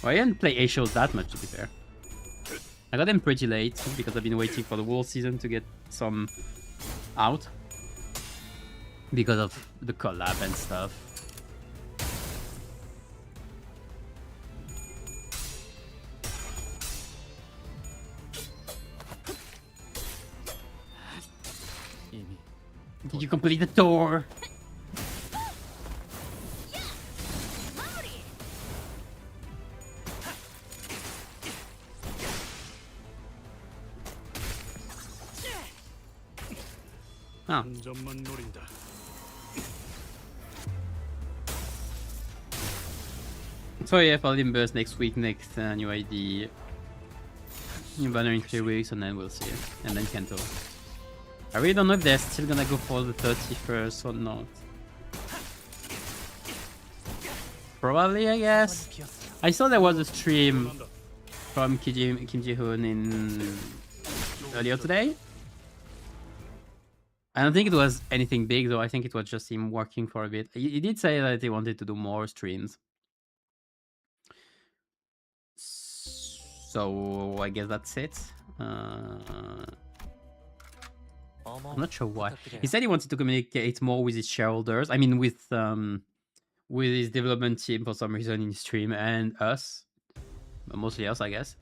Well, I didn't play A shows that much, to be fair. I got them pretty late because I've been waiting for the whole season to get some out because of the collab and stuff. 이미 Did you complete the tour? Oh. 한 점만 노린다. So yeah, for Limbus next week, next new ID, new banner in 3 weeks, and then we'll see. And then Kento. I really don't know if they're still gonna go for the 31st or not. Probably, I guess. I saw there was a stream from Kim Ji-hoon in earlier today. I don't think it was anything big though. I think it was just him working for a bit. He did say that he wanted to do more streams. So I guess that's it. I'm not sure why. He said he wanted to communicate more with his shareholders. I mean, with his development team for some reason in stream and us, but mostly us, I guess.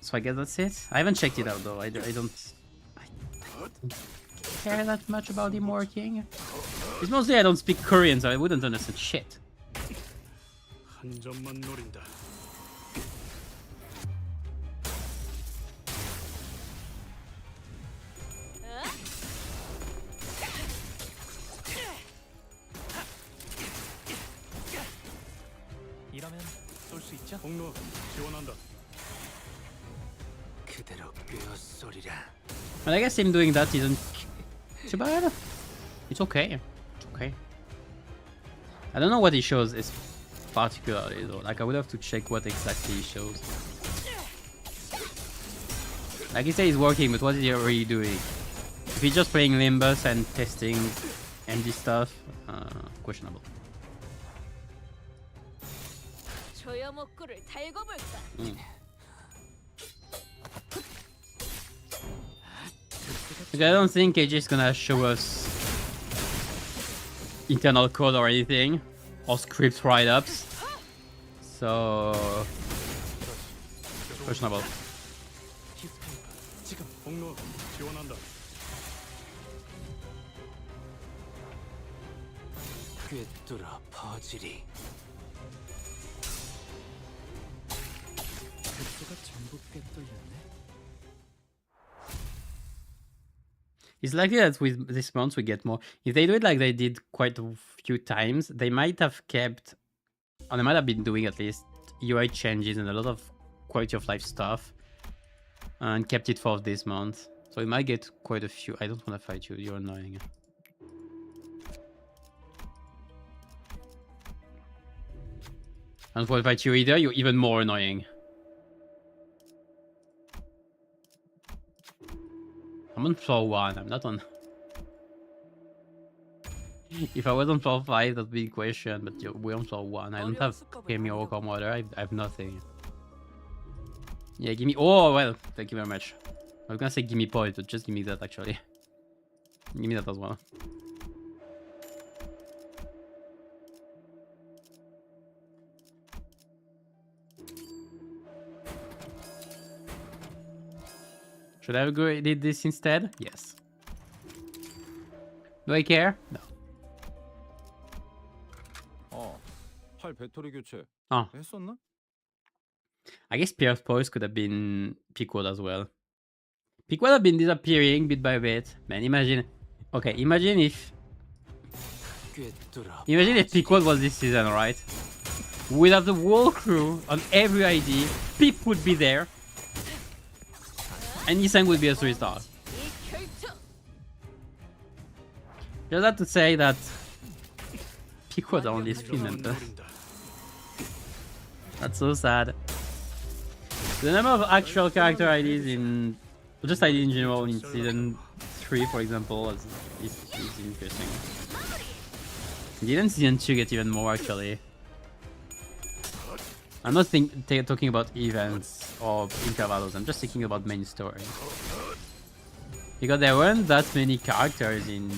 So I guess that's it. I haven't checked it out though. I don't care that much about him working. It's mostly I don't speak Korean, so I wouldn't understand shit. 한 점만 노린다. 이러면 쏠 수 있죠? 공로 지원한다. 그대로 꿰어쏘리라. But I guess him doing that isn't too bad. It's okay. It's okay. I don't know what he shows is particularly though. Like I would have to check what exactly he shows. Like he said he's working, but what is he really doing? If he's just playing Limbus and testing MD stuff, questionable. 조여목구를 달고 볼까? Like, I don't think AJ is gonna show us internal code or anything, or script write-ups. So questionable. 지금 공로 지원한다. 꿰뚫어 퍼지리. 글쎄가 전부 꿰뚫렸네. It's likely that with this month we get more. If they do it like they did quite a few times, they might have kept, or they might have been doing at least UI changes and a lot of quality of life stuff, and kept it for this month. So we might get quite a few. I don't want to fight you. You're annoying. I don't want to fight you either. You're even more annoying. I'm on floor 1, I'm not on... If I was on floor 5, that'd be a question, but we're on floor 1. I don't have Cameo or Water, I have nothing. Yeah, give me... Oh, well, thank you very much. I was gonna say give me point, but just give me that, actually. Give me that as well. Should I have did this instead? Yes. Do I care? No. 팔 배터리 교체 Oh, 했었나? I guess Pierre's Poise could have been Pequod as well. Pequod have been disappearing bit by bit. Man, imagine... Okay, imagine if Pequod was this season, right? We'd have the whole crew on every ID. Pip would be there. Anything would be a 3-star. 이 결투 Just have to say that Pico was only 3 members. That's so sad. The number of actual character IDs in, just ID in general in season 3, for example, is interesting. Didn't season 2 get even more actually? I'm not talking about events or intervals, I'm just thinking about main story. Because there weren't that many characters in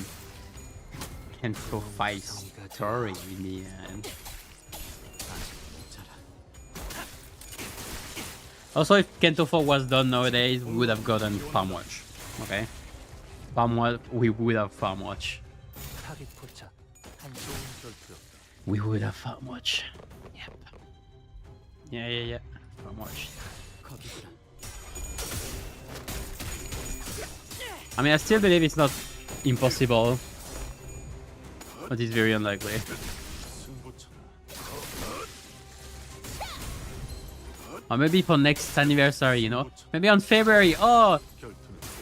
Kento 5 story in the end. Also, if Kento 4 was done nowadays, we would have gotten Farm Watch. Okay? We would have Farm Watch. We would have Farm Watch. Yep. Yeah. Farm Watch. I mean, I still believe it's not impossible, but it's very unlikely. Or maybe for next anniversary, you know? Maybe on February. Oh!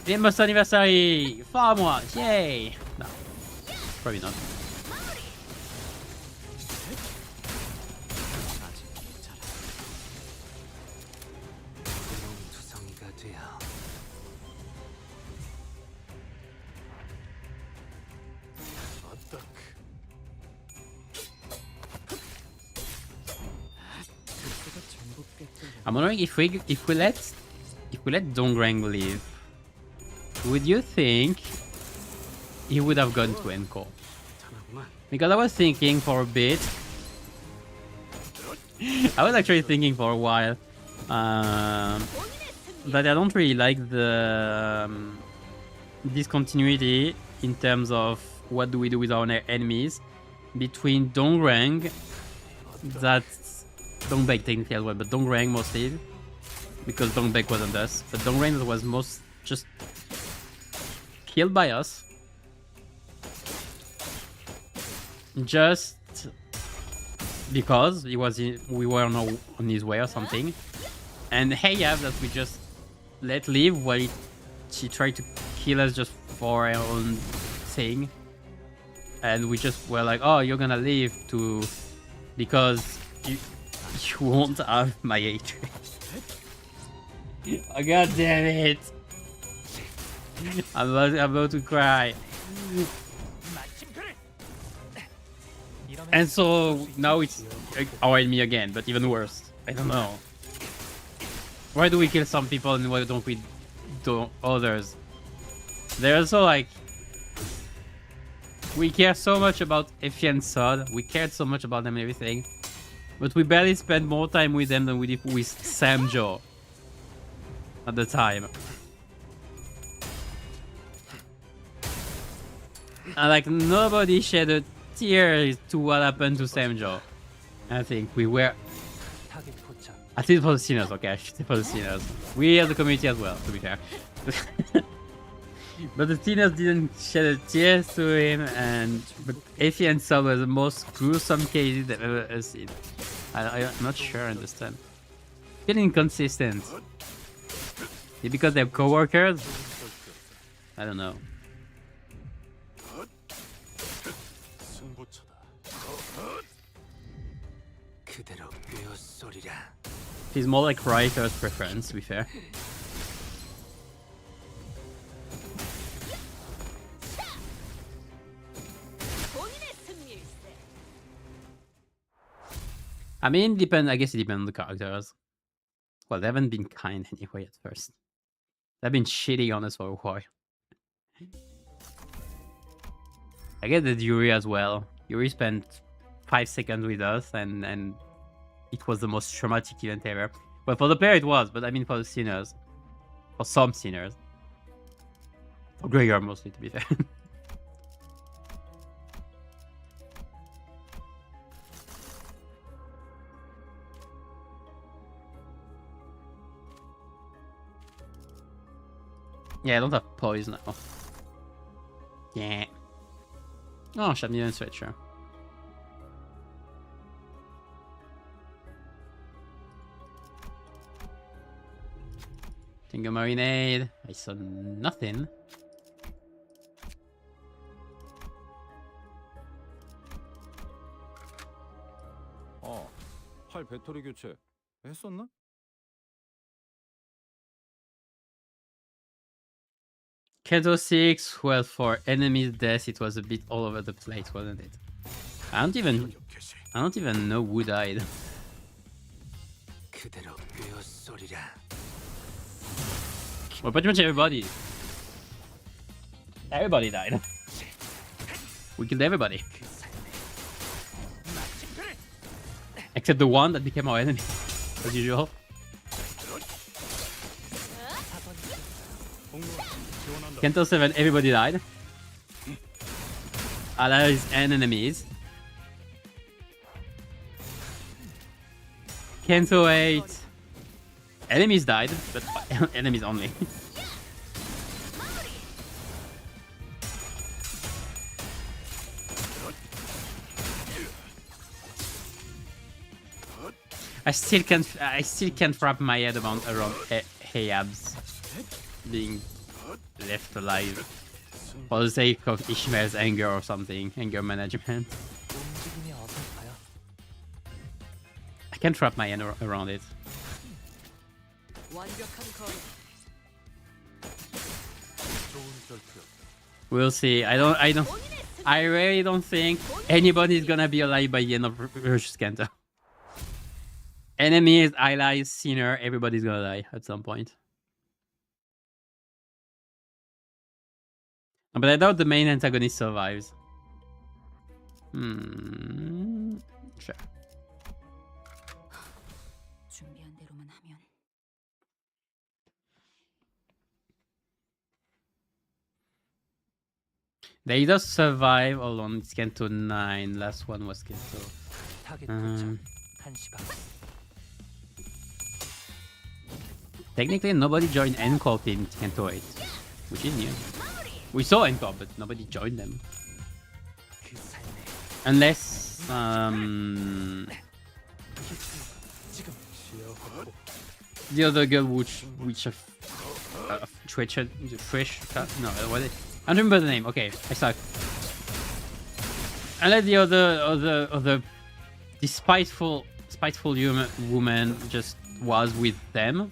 Limbus anniversary! Farm Watch! Yay! No. Probably not. I'm wondering if we let Dongrang live, would you think he would have gone to Encore? Because I was thinking for a bit. I was actually thinking for a while that I don't really like the discontinuity in terms of what do we do with our enemies between Dongrang, that's Dongbek technically as well, but Dongrang mostly, because Dongbek wasn't us, but Dongrang was most just killed by us. Just because he was we were on his way or something. And Hayav that we just let live while she tried to kill us just for her own thing. And we just were like, oh, you're gonna leave to because you won't have my hatred. Oh, god damn it. I'm about to cry. And so now it's our enemy again, but even worse. I don't know. Why do we kill some people and why don't we do others? They're also like, we care so much about Effie and Sod. We cared so much about them and everything, but we barely spent more time with them than we did with Samjo at the time. And like nobody shed a tear to what happened to Samjo. I think we were, at least for the sinners, okay, I should say for the sinners. We as the community as well, to be fair. But the sinners didn't shed a tear to him, but Effie and Sod were the most gruesome cases I've ever seen. I'm not sure I understand. Feel inconsistent. Is it because they're co-workers? I don't know. He's more like writer's preference, to be fair. I mean, I guess it depends on the characters. Well, they haven't been kind anyway at first. They've been shitting on us for a while. I get that Yuri as well. Yuri spent 5 seconds with us and it was the most traumatic event ever. Well, for the player it was, but I mean for the sinners. For some sinners. For Gregor mostly, to be fair. Yeah, I don't have poise now. Yeah. Oh, Shabney Switcher. Finger marinade. I saw nothing. 활 배터리 교체 했었나? Kendo 6, well, for enemy's death, it was a bit all over the place, wasn't it? I don't even know who died. 그대로 꿰어소리라. Well, pretty much everybody. Everybody died. We killed everybody. Except the one that became our enemy, as usual. Kento 7, everybody died. Allies and enemies. Kento 8, enemies died, but enemies only. I still can't wrap my head around Hayab's being left alive for the sake of Ishmael's anger or something, anger management. 움직임이 어설퍼요. I can't wrap my head around it. 완벽한 거리. We'll see. I really don't think anybody's gonna be alive by the end of Versus Kento. Enemies, allies, sinner, everybody's gonna die at some point. But I doubt the main antagonist survives. Sure. 준비한 대로만 하면. They either survive or on it's Kento 9. Last one was Kento. 타겟 도착. 1시 반. Technically, nobody joined NCORP in Kento 8, which is new. We saw NCORP, but nobody joined them. 그 삶에 Unless, 지금 쉬어보고 the other girl which Twitch, Fresh, no, what is it? I don't remember the name. Okay, I suck. Unless the other spiteful woman just was with them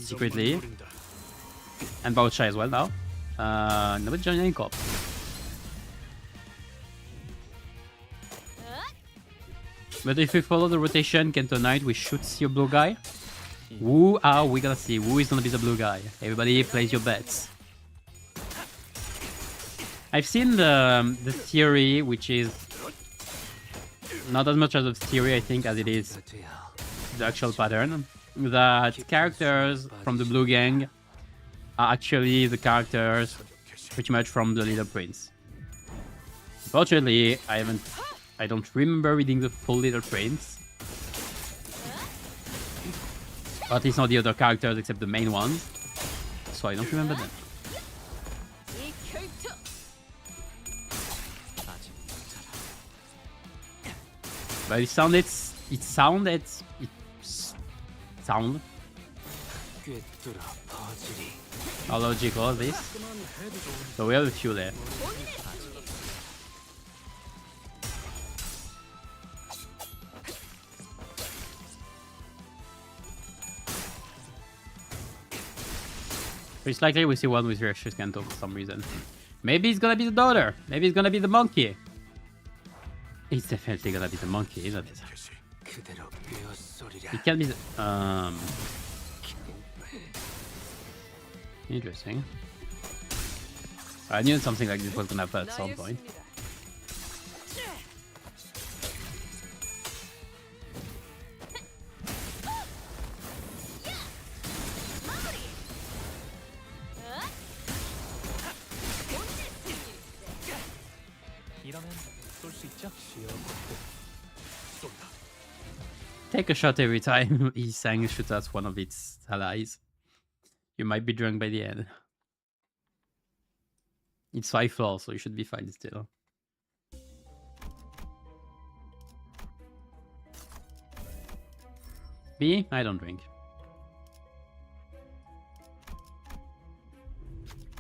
secretly, and Boucha as well now. Nobody joined any corp. But if we follow the rotation, Kento Knight, we should see a blue guy. Who are we gonna see? Who is gonna be the blue guy? Everybody place your bets. I've seen the theory, which is not as much as a theory, I think, as it is the actual pattern, that characters from the Blue Gang are actually the characters pretty much from the Little Prince. Unfortunately, I don't remember reading the full Little Prince. Or at least not the other characters except the main ones. So I don't remember them. 이 결투. But it sound. 꿰뚫어 퍼지리. How logical is this? So we have a few there. It's likely we see one with Versus Kento for some reason. Maybe it's gonna be the daughter. Maybe it's gonna be the monkey. It's definitely gonna be the monkey, isn't it? 그대로 꿰어소리라. It can be the... Interesting. I knew something like this was gonna happen at some point. 이러면 쏠 수 있죠? 쉬어보고. Take a shot every time Isang shoots at one of its allies. You might be drunk by the end. It's 5 floors, so you should be fine still. B? I don't drink.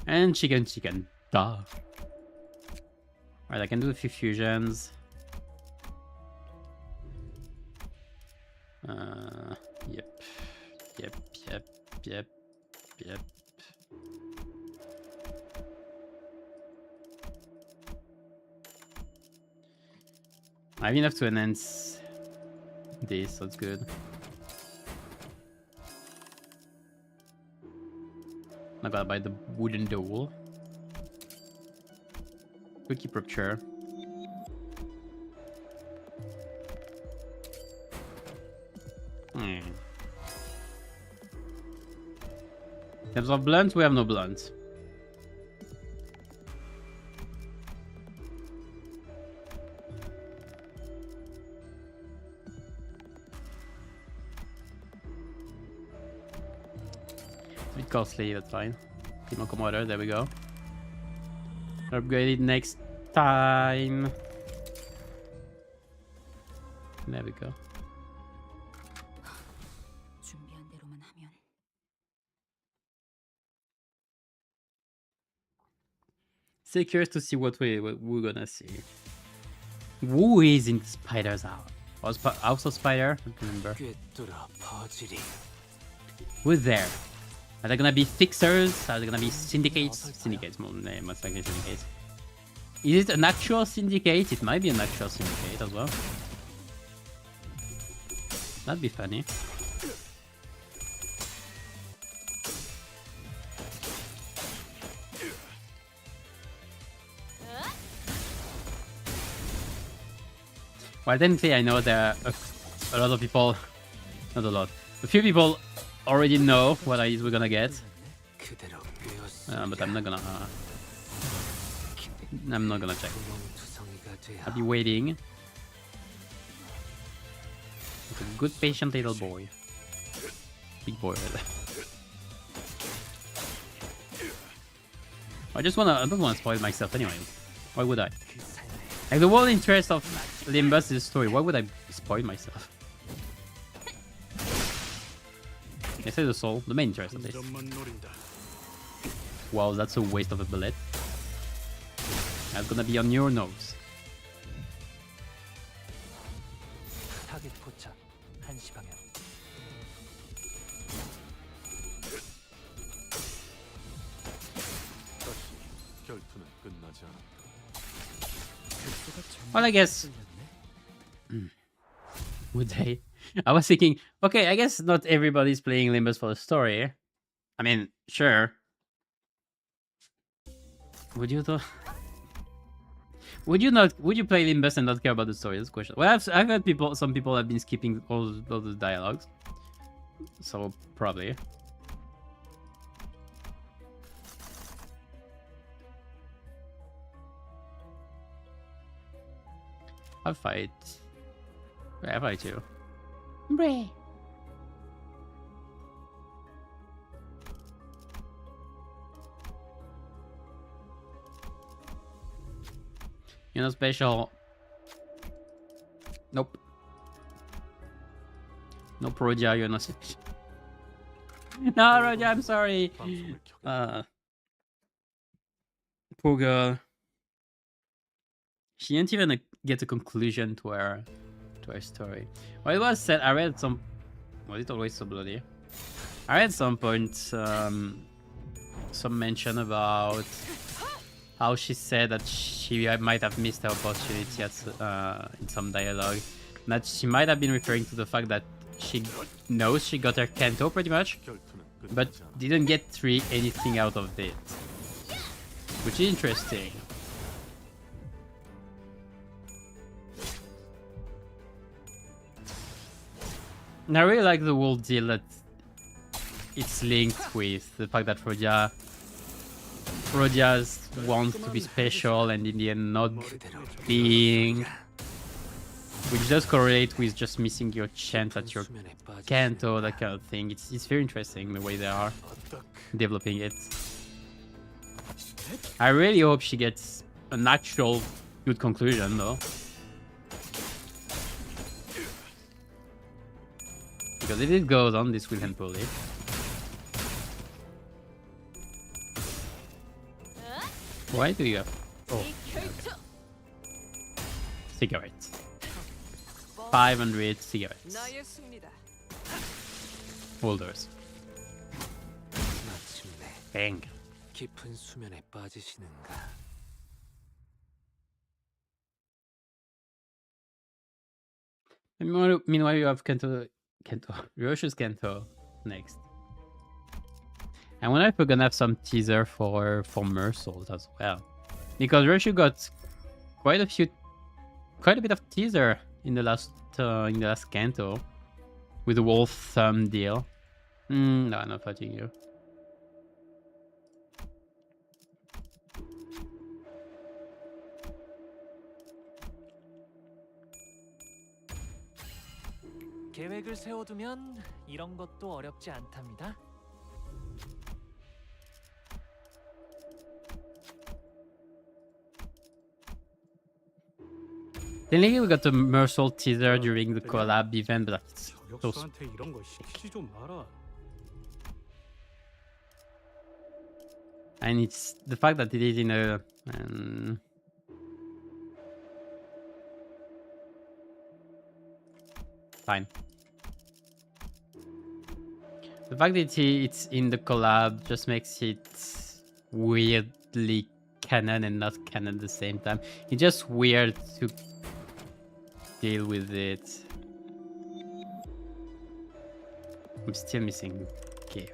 And chicken. Duh. Alright, I can do a few fusions. Yep. I have enough to enhance this, so it's good. I gotta buy the wooden door. Quick rupture. In terms of blunt, we have no blunt. It's a bit costly, that's fine. Primo Commodore, there we go. Upgrade it next time. There we go. 준비한 대로만 하면 Stay curious to see what we're gonna see. Who is in Spider's House? House of Spider? I don't remember. 꿰뚫어 퍼지리. Who's there? Are there gonna be fixers? Are there gonna be syndicates? Syndicates, more name, most likely syndicates. Is it an actual syndicate? It might be an actual syndicate as well. That'd be funny. Well, technically, I know there are a lot of people, not a lot, a few people already know what we're gonna get, 그대로 꿰었소리라. but I'm not gonna check. 구멍투성이가 돼야 I'll be waiting. Like a good patient little boy. Big boy, rather. I don't wanna spoil myself anyway. Why would I? Like the whole interest of Limbus is the story. Why would I spoil myself? I say the soul, the main interest of this. Wow, that's a waste of a bullet. That's gonna be on your nose. 타겟 포착 1시 방향. 다시 결투는 끝나지 않았다. Well, I guess. Would they? I was thinking, okay, I guess not everybody's playing Limbus for the story. I mean, sure. Would you though? Would you not? Would you play Limbus and not care about the story? That's the question. Well, I've heard some people have been skipping all the dialogues, so probably. I'll fight. Yeah, I'll fight you. Bray. You're not special. Nope. No Roja, you're not special. No, Roja, I'm sorry. 방송을 켜겠다. Poor girl. She didn't even get a conclusion to her story. Well, it was said. I read some. Was it always so bloody? I read some point some mention about how she said that she might have missed her opportunity in some dialogue. That she might have been referring to the fact that she knows she got her Kanto pretty much, 결투는 but 끝나지 않았다. didn't get anything out of it, which is interesting. And I really like the whole deal that it's linked with the fact that Rojas wants to be special and in the end not being, which does correlate with just missing your chant at your 수면에 빠지지 Kanto, 않는다. that kind of thing. It's very interesting the way they are developing it. I really hope she gets an actual good conclusion though. Because if it goes on, this will end poorly. Why do you have? Oh, cigarettes. 500 cigarettes. 나의 승리다. Holders. 마침내 Bang. 깊은 수면에 빠지시는가? Meanwhile, you have Ryoshu's Kento next. I wonder if we're gonna have some teaser for Mersault as well, because Ryoshu got quite a bit of teaser in the last Kanto with the wolf thumb deal. No, I'm not fighting you. 계획을 세워두면 이런 것도 어렵지 않답니다. Technically, we got the Mersault teaser during the collab event, but that's so 저격수한테 이런 거 시키지 좀 마라. and it's the fact that it is in a fine. The fact that it's in the collab just makes it weirdly canon and not canon at the same time. It's just weird to deal with it. I'm still missing Cave.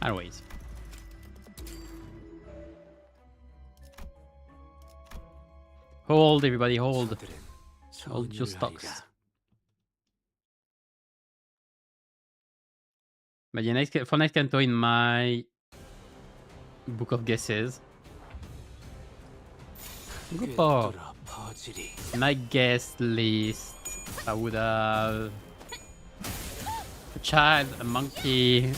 Anyways. Hold, everybody, hold. 저들은 Hold your 전율하리라. stocks. But yeah, for next Kanto in my book of guesses, good for 꿰뚫어 퍼지리. my guest list, I would have a child, a monkey,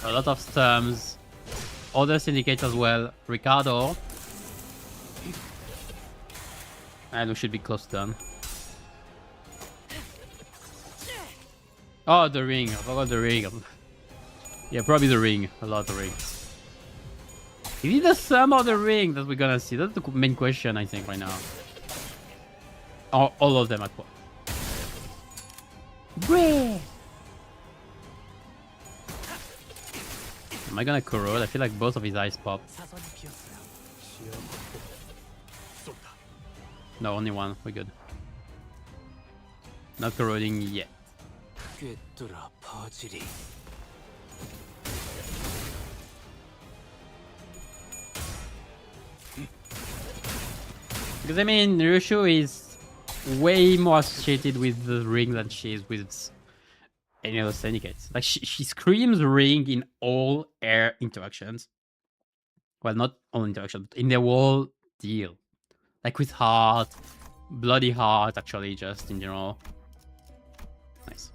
a lot of stumps, other syndicates as well, Ricardo, and we should be close done. Oh, the ring. I forgot the ring. Yeah, probably the ring. A lot of rings. Is it the sum or the ring that we're gonna see? That's the main question, I think, right now. All of them at once. Am I gonna corrode? I feel like both of his eyes pop. 사선이 비었어요. No, only one. We're good. Not corroding yet. 꿰뚫어 퍼지리. Because I mean, Ryoshu is way more associated with the ring than she is with any other syndicates. Like she screams ring in all air interactions. Well, not all interactions, but in the whole deal. Like with heart, bloody heart, actually, just in general. Nice.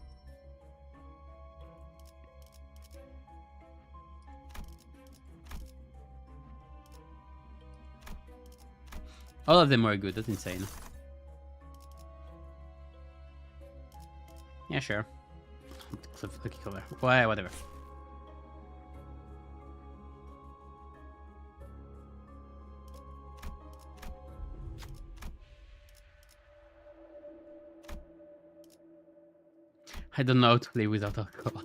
All of them were good. That's insane. Yeah, sure. Lucky color. Why, whatever. I don't know how to play without alcohol.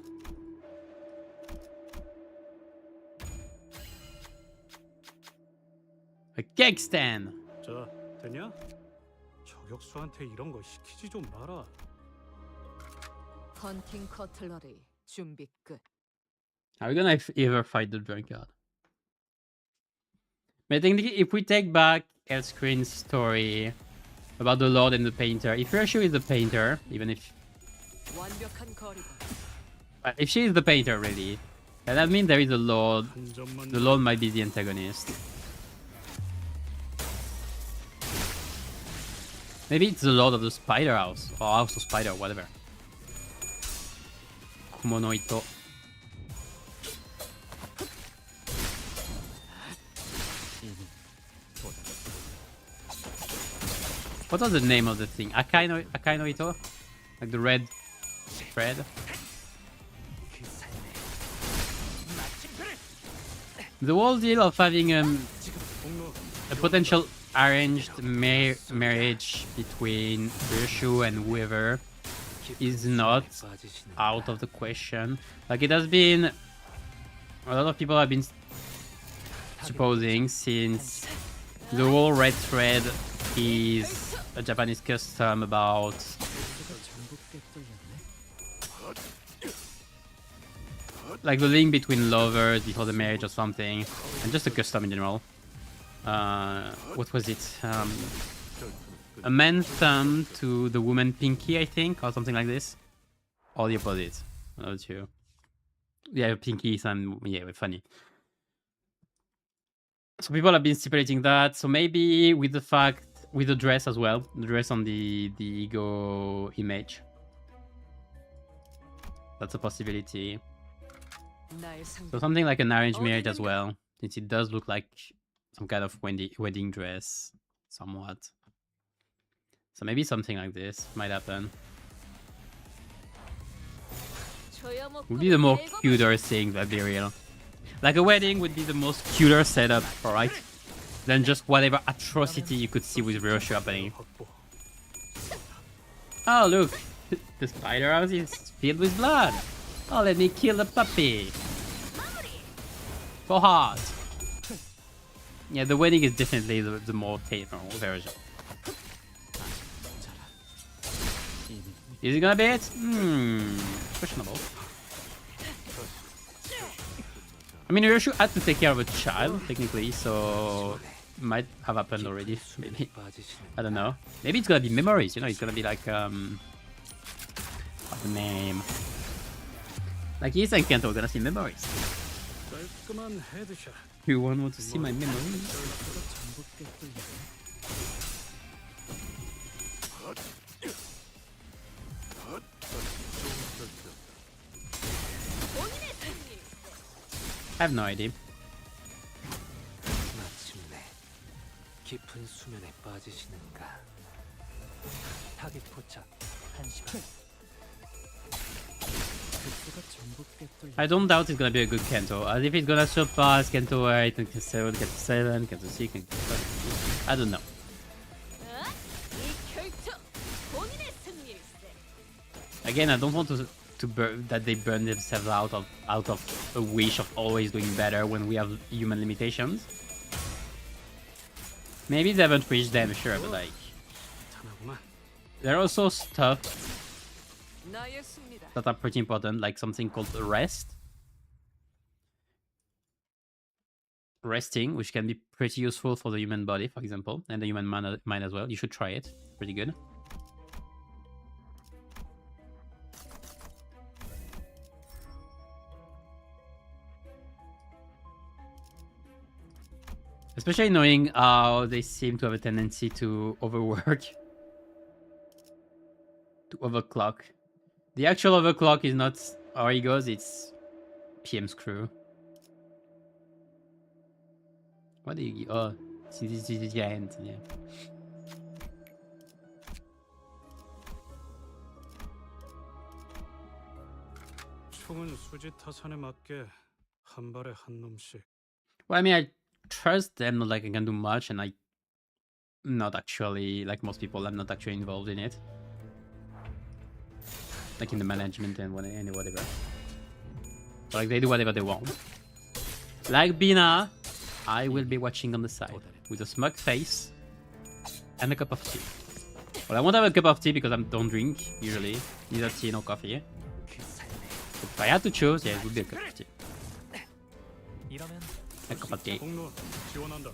A cake stand. 자, 되냐? 저격수한테 이런 거 시키지 좀 마라. 헌팅 커틀러리 준비 끝. Are we gonna ever fight the drunkard? But I think if we take back Elscreen's story about the Lord and the Painter, if Ryoshu is the Painter, even if 완벽한 거리다. if she is the Painter really, then that means there is a Lord. 한 점만 The Lord might be the antagonist. Maybe it's the Lord of the Spider House or House of Spider, whatever. Kumono Ito. What was the name of the thing? Akaino Ito? Like the red thread? The whole deal of having a potential arranged marriage between Ryushu and whoever is not out of the question. Like, it has been... A lot of people have been supposing, since the whole red thread is a Japanese custom about like the link between lovers before the marriage or something, and just a custom in general. What was it? A man's thumb to the woman pinky, I think, or something like this, or the opposite. I'm not sure. Yeah, pinky thumb. Yeah, funny. So people have been stipulating that. So maybe with the fact, with the dress as well, the dress on the ego image. That's a possibility. So something like an arranged marriage as well, since it does look like some kind of wedding dress, somewhat. So maybe something like this might happen. Would be the more cuter thing, that'd be real. Like a wedding would be the most cuter setup, alright? Than just whatever atrocity you could see with Ryoshu happening. Oh look, the spider house is filled with blood. Oh, let me kill the puppy. Go hard. Yeah, the wedding is definitely the more tamer version. Is it gonna be it? Questionable. I mean, Ryoshu had to take care of a child, technically, so might have happened already, maybe. I don't know. Maybe it's gonna be memories, you know, it's gonna be like, what's the name? Like, Issa and Kento are gonna see memories. You want to see my memories? I have no idea. 마침내 깊은 수면에 빠지시는가? 타겟 포착 1시간. I don't doubt it's gonna be a good Kento. As if it's gonna surpass Kento 8 and Kento 7, Kento 7, Kento 6, and Kento 7. I don't know. Again, I don't want that they burn themselves out of a wish of always doing better when we have human limitations. Maybe they haven't reached them, sure, but like, there are also stuff that are pretty important, like something called rest. Resting, which can be pretty useful for the human body, for example, and the human mind as well. You should try it. Pretty good. Especially knowing how they seem to have a tendency to overwork. To overclock. The actual overclock is not our egos, it's PM's crew. What do you... Oh, this is giant, yeah. 총은 수지 타산에 맞게 한 발에 한 놈씩. Well, I mean, I trust them, not like I can do much, and I'm not actually, like most people, I'm not actually involved in it. Like in the management and whatever. But like they do whatever they want. Like Bina, I will be watching on the side with a smug face and a cup of tea. Well, I won't have a cup of tea because I don't drink usually, neither tea nor coffee. But if I had to choose, yeah, it would be a cup of tea. A cup of tea. 공로 지원한다.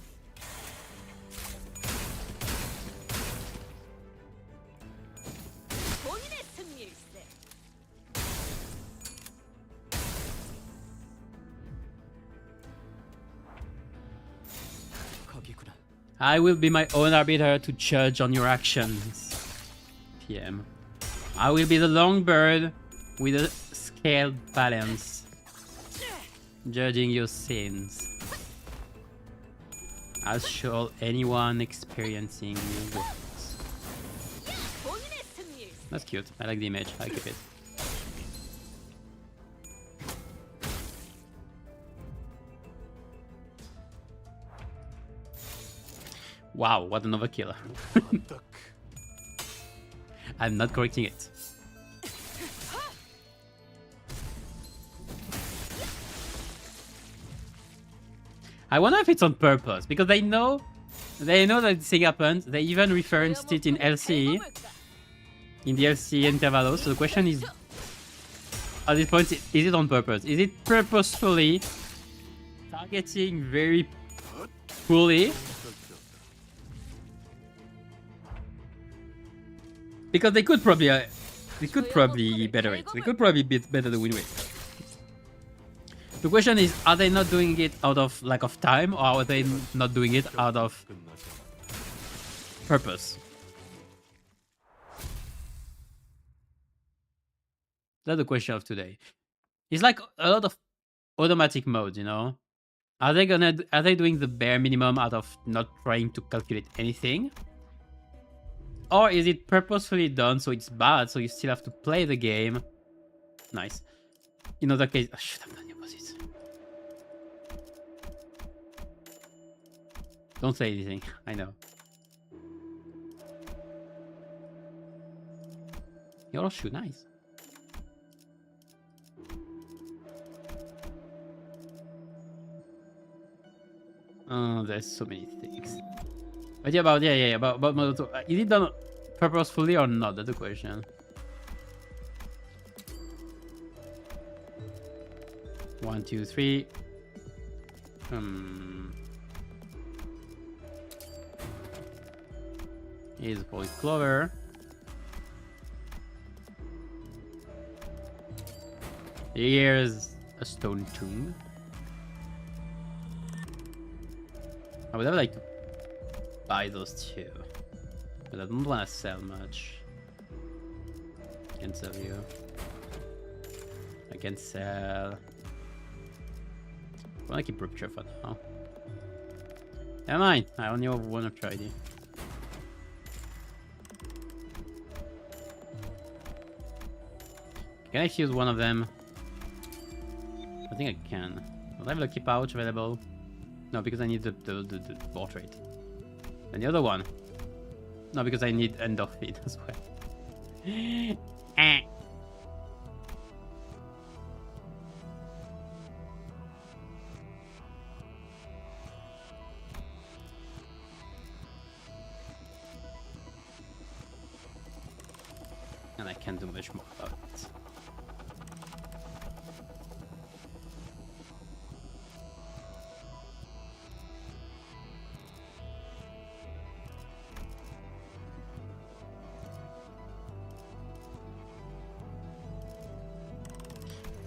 I will be my own arbiter to judge on your actions, PM. I will be the long bird with a scaled balance, judging your sins. As shall anyone experiencing your works. That's cute. I like the image. I keep it. Wow, what an overkill. 딱 I'm not correcting it. I wonder if it's on purpose because they know that this thing happens. They even referenced it in LCE, in the LCE intervalo. So the question is, at this point, is it on purpose? Is it purposefully targeting very poorly? Because they could probably better it. They could probably better the win rate. The question is, are they not doing it out of lack of time, or are they not doing it out of 끝나지 않아. purpose? That's the question of today. It's like a lot of automatic modes, you know? Are they doing the bare minimum out of not trying to calculate anything? Or is it purposefully done so it's bad, so you still have to play the game? Nice. In other case, I should have done the opposite. Don't say anything. I know. Yellow shoe, nice. Oh, there's so many things. But yeah, about Model 2. Is it done purposefully or not? That's the question. One, two, three. Here's a Polish Clover. Here's a Stone Tomb. I would have liked to buy those two, but I don't want to sell much. Can't sell you. I can sell. I want to keep Rupture for now. Never mind. I only have one of Tridy. Can I fuse one of them? I think I can. Do I have Lucky Pouch available? No, because I need the portrait. And the other one? No, because I need End of Feed as well. And I can't do much more about it.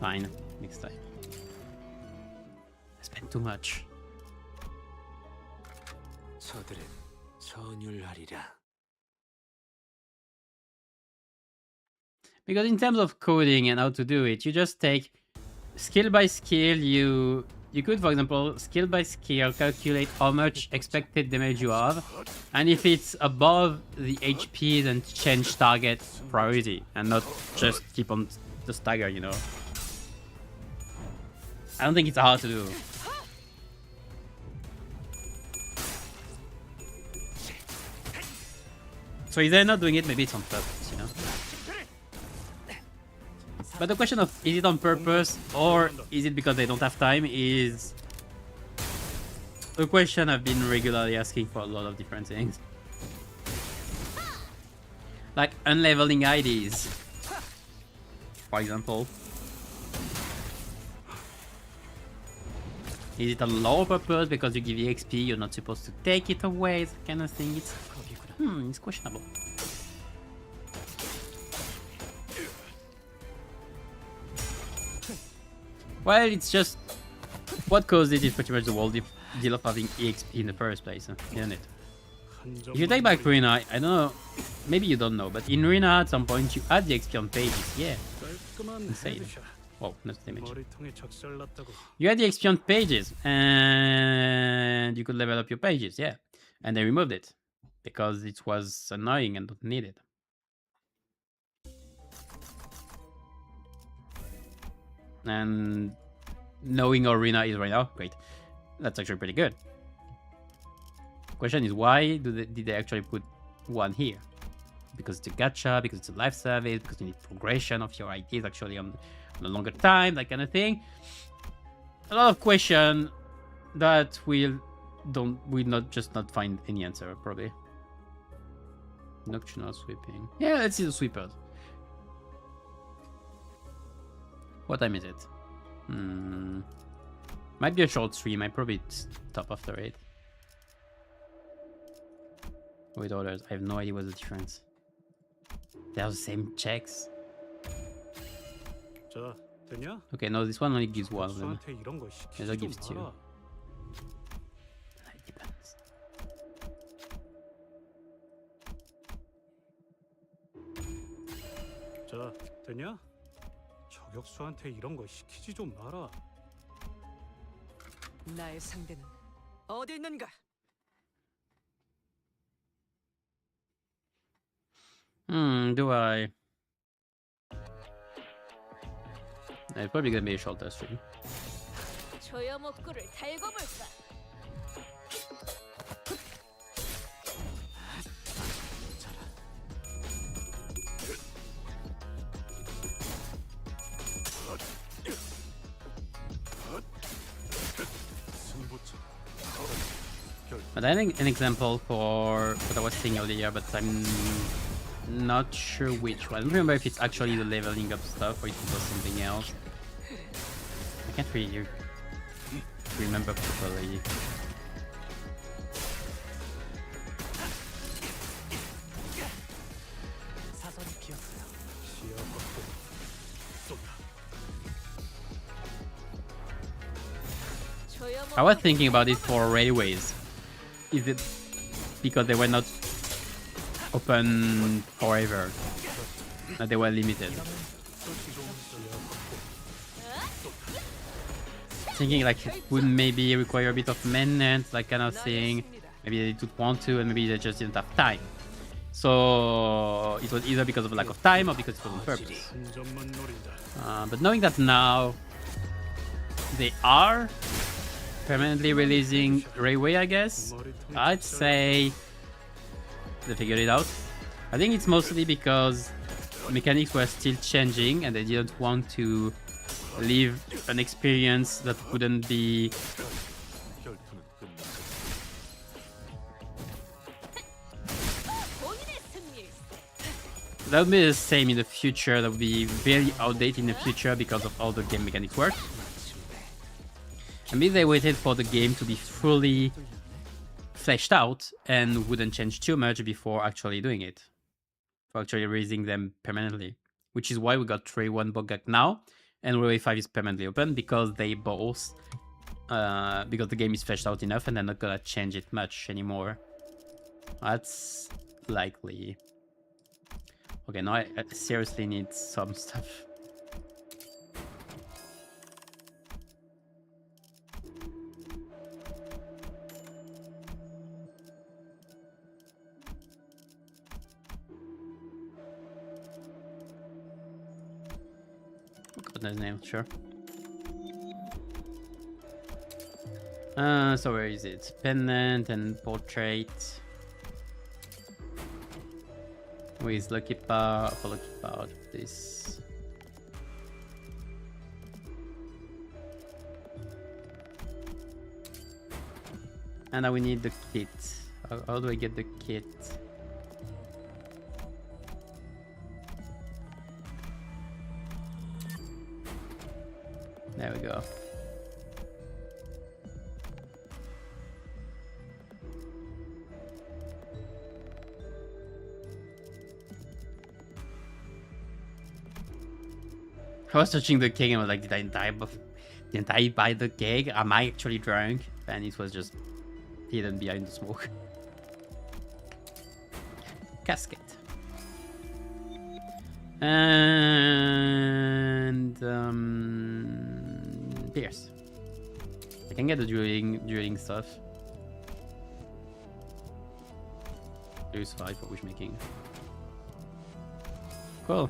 Fine, next time. I spent too much. 저들은 전율하리라. Because in terms of coding and how to do it, you just take skill by skill. You could, for example, skill by skill, calculate how much expected damage you have, and if it's above the HP, then change target priority, and not just keep on the stagger, you know. I don't think it's hard to do. So if they're not doing it, maybe it's on purpose, you know. But the question of is it on purpose or is it because they don't have time is a question I've been regularly asking for a lot of different things. Like unleveling IDs, for example. Is it a low purpose because you give EXP, you're not supposed to take it away, that kind of thing? It's questionable. Well, it's just what caused it is pretty much the whole deal of having EXP in the first place, isn't it? If you take back Rina, I don't know, maybe you don't know, but in Rina at some point you add the XP on pages, yeah. Insane. Whoa, that's the image. You had the XP on pages, and you could level up your pages, yeah. And they removed it because it was annoying and not needed. And knowing arena is right now, great. That's actually pretty good. Question is, why did they actually put one here? Because it's a gacha, because it's a live service, because you need progression of your ideas actually on a longer time, that kind of thing. A lot of questions that we'll not find any answer probably. Nocturnal sweeping. Yeah, let's see the sweepers. What time is it? Might be a short stream. I probably stop after 8. With orders, I have no idea what's the difference. They have the same checks. 자, 됐냐? Okay, no, this one only gives one of them. 수한테 이런 거 Yeah, 시키지 that 좀 gives 2. 마라. It depends. 자, 됐냐? 저격수한테 이런 거 시키지 좀 마라. 나의 상대는 어디 있는가? Do I? It's probably gonna be a shorter stream. 조여목구를 달궈볼까? 승부처. But I think an example for what I was saying earlier, but I'm not sure which one. I don't remember if it's actually the leveling up stuff or if it was something else. I can't really remember properly. 사선이 비었어요. 시야 확보. 쏜다. I was thinking about it for railways. Is it because they were not open forever? That they were limited? Thinking like it would maybe require a bit of maintenance, that kind of thing. Maybe they didn't want to, and maybe they just didn't have time. So it was either because of lack of time or because it was on purpose. 승전만 노린다. But knowing that now they are permanently releasing Railway, I guess, 머리통이 I'd say they figured it out. I think it's mostly because mechanics were still changing and they didn't want to leave an experience that wouldn't be 혈투는 끝났다. that would be the same in the future. That would be very outdated in the future because of how the game mechanics work. Maybe they waited for the game to be fully fleshed out and wouldn't change too much before actually doing it. For actually raising them permanently. Which is why we got Ray 1 Bogak now and Ray 5 is permanently open because they both because the game is fleshed out enough and they're not gonna change it much anymore. That's likely. Okay, now I seriously need some stuff. His name, sure. So where is it? Pendant and portrait. With lucky power for lucky power. This. And now we need the kit. How do I get the kit? There we go. I was touching the cake and I was like, didn't I buy the cake? Am I actually drunk? And it was just hidden behind the smoke. Casket. And Pierce. I can get the dueling stuff. Use 5 for wishmaking. Cool.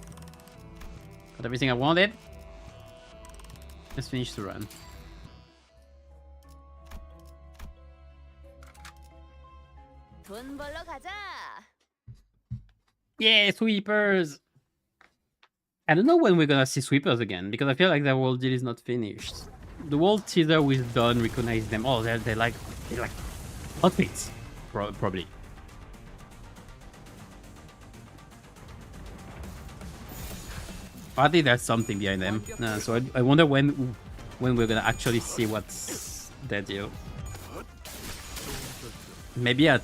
Got everything I wanted. Let's finish the run. 돈 벌러 가자. Yeah, sweepers! I don't know when we're gonna see sweepers again, because I feel like the world deal is not finished. The world teaser with done recognize them. Oh, they're like outfits, probably. I think there's something behind them. So I wonder when we're gonna actually see what's their deal. Maybe at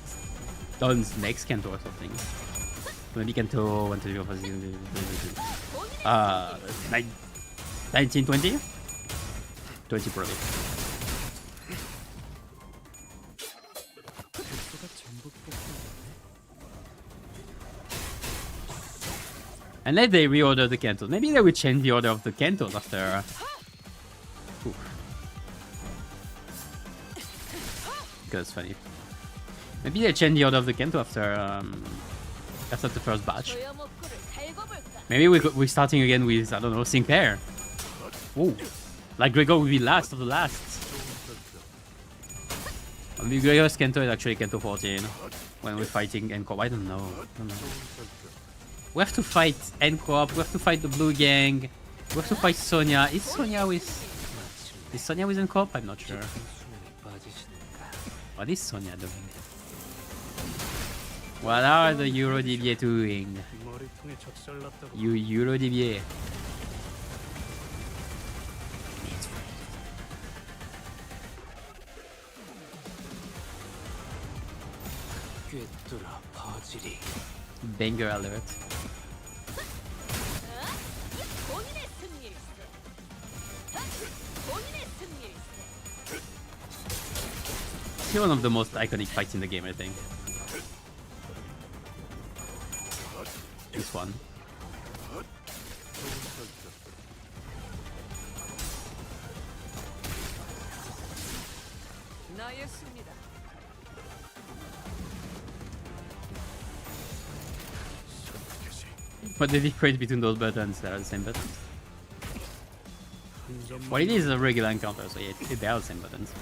Don's next Kanto or something. Maybe Kanto 1, 2, 3, 19, 20? 20 probably. Unless they reorder the Kantos. Maybe they will change the order of the Kantos after... Oof. That's funny. Maybe they change the order of the Kanto after the first batch. Maybe we're starting again with, I don't know, Sinclair. Ooh. Like Gregor will be last of the last. Maybe Gregor's Kanto is actually Kanto 14 when we're fighting Encore. I don't know. We have to fight Encore, we have to fight the Blue Gang, we have to fight Sonya. Is Sonya with Encore? I'm not sure. What is Sonya doing? What are the EuroDBA doing? You EuroDBA. Banger alert. It's one of the most iconic fights in the game, I think. This one. But the difference between those buttons, they are the same buttons. Well, it is a regular encounter, so yeah, they are the same buttons.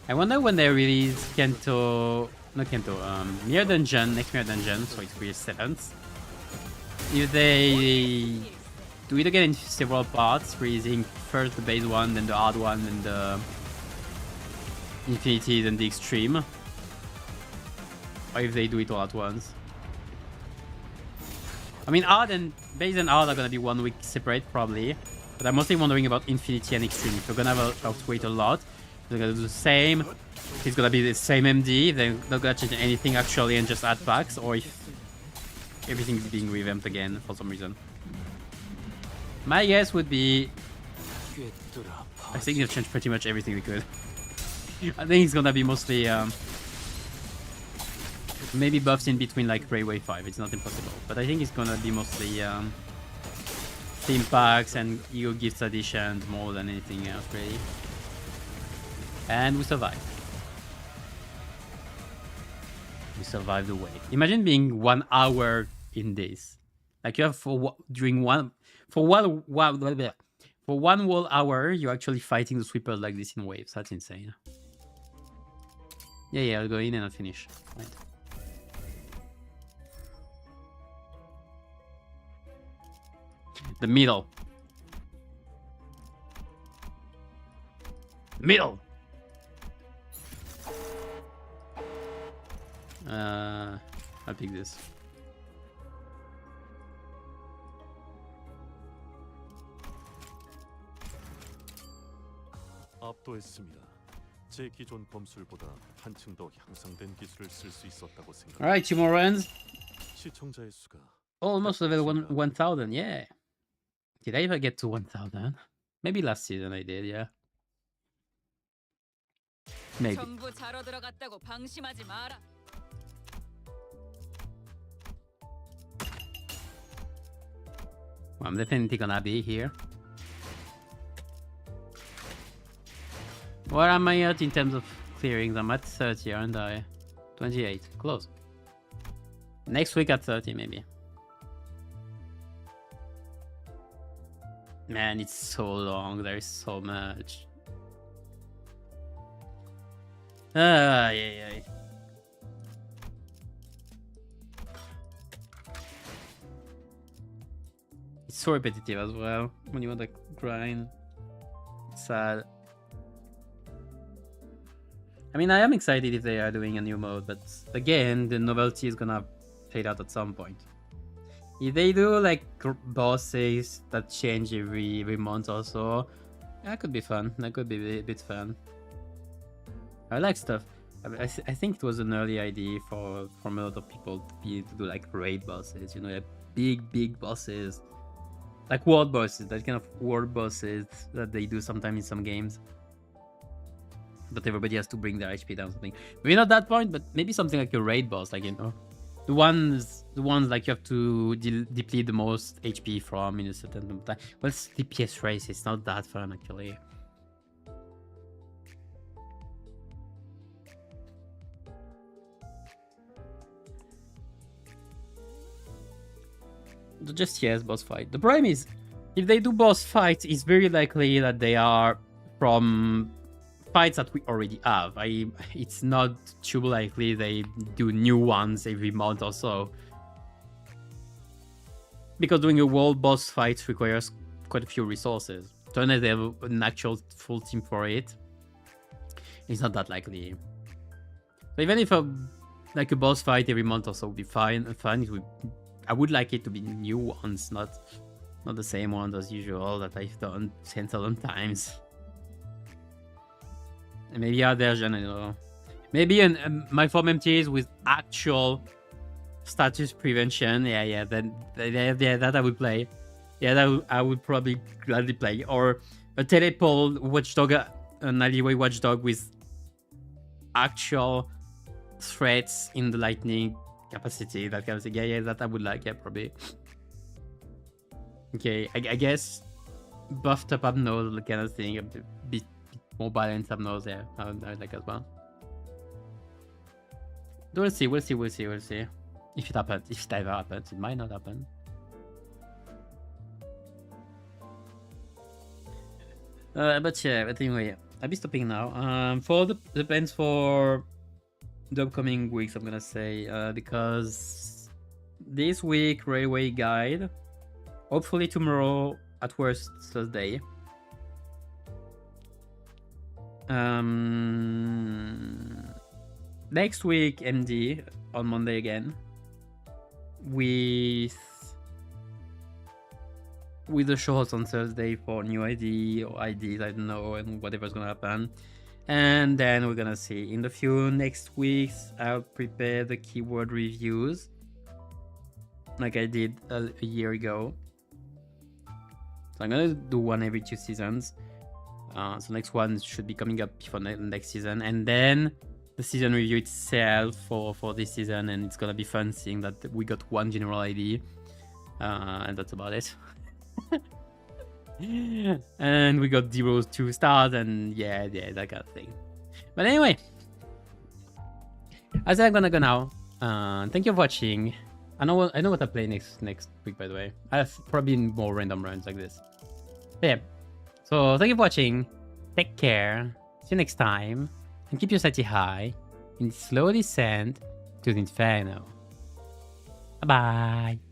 I wonder when they release Mirror Dungeon, next Mirror Dungeon, so it's really 7th. If they do it again in several parts, releasing first the base one, then the hard one, then the Infinity, then the Extreme. Or if they do it all at once. I mean, hard and base and hard are gonna be 1 week separate, probably. But I'm mostly wondering about Infinity and Extreme. If you're gonna have to wait a lot, they're gonna do the same. If it's gonna be the same MD, they're not gonna change anything actually and just add packs, or if everything is being revamped again for some reason. My guess would be... I think they've changed pretty much everything they could. I think it's gonna be mostly... maybe buffs in between like Railway 5, it's not impossible. But I think it's gonna be mostly theme packs and Ego Gifts additions more than anything else really. And we survived. We survived the wave. Imagine being 1 hour in this. Like you have for one whole hour, you're actually fighting the sweepers like this in waves. That's insane. Yeah, I'll go in and I'll finish. Right. The middle. Middle! I'll pick this. 압도했습니다. 제 기존 검술보다 한층 더 향상된 기술을 쓸 수 있었다고 생각합니다. Alright, 2 more runs. 시청자의 수가 Almost level 1000, yeah. Did I ever get to 1000? Maybe last season I did, yeah. Maybe. 전부 자러 들어갔다고 방심하지 마라. Well, I'm definitely gonna be here. What am I at in terms of clearings? I'm at 30, aren't I? 28. Close. Next week at 30, maybe. Man, it's so long. There is so much. Yeah. It's so repetitive as well when you want to grind. It's sad. I mean, I am excited if they are doing a new mode, but again, the novelty is gonna fade out at some point. If they do like bosses that change every month or so, that could be fun. That could be a bit fun. I like stuff. I think it was an early idea from a lot of people to do like raid bosses, you know, like big bosses, like world bosses, that kind of world bosses that they do sometimes in some games. But everybody has to bring their HP down, something. Maybe not that point, but maybe something like a raid boss, like, you know, the ones like you have to deplete the most HP from in a certain time. Well, it's DPS race. It's not that fun actually. Just yes, boss fight. The problem is, if they do boss fights, it's very likely that they are from fights that we already have. It's not too likely they do new ones every month or so, because doing a world boss fight requires quite a few resources. So unless they have an actual full team for it, it's not that likely. So even if like a boss fight every month or so would be fine. I would like it to be new ones, not the same ones as usual that I've done 10,000 times. And maybe a version, I don't know. Maybe my form MTs with actual status prevention. Yeah, that I would play. Yeah, that I would probably gladly play. Or a telepole watchdog, an alleyway watchdog with actual threats in the lightning capacity, that kind of thing. Yeah, that I would like. Yeah, probably. Okay, I guess buffed up nose, the kind of thing, a bit more balanced up nose. Yeah, I would like as well. We'll see. If it happens, if it ever happens, it might not happen. But anyway, I'll be stopping now. For the plans for the upcoming weeks, I'm gonna say, because this week railway guide, hopefully tomorrow, at worst Thursday. Next week MD on Monday again, with the shorts on Thursday for new ID or IDs, I don't know, and whatever's gonna happen. And then we're gonna see in the few next weeks, I'll prepare the keyword reviews like I did a year ago. So I'm gonna do one every 2 seasons. So next one should be coming up before next season, and then the season review itself for this season. And it's gonna be fun seeing that we got one general ID, and that's about it. And we got zeros 2 stars, and yeah, that kind of thing. But anyway, I think I'm gonna go now. Thank you for watching. I know what I play next week, by the way. I have probably more random runs like this. But yeah. So thank you for watching. Take care. See you next time. And keep your sanity high in slow descent to the inferno. Bye bye.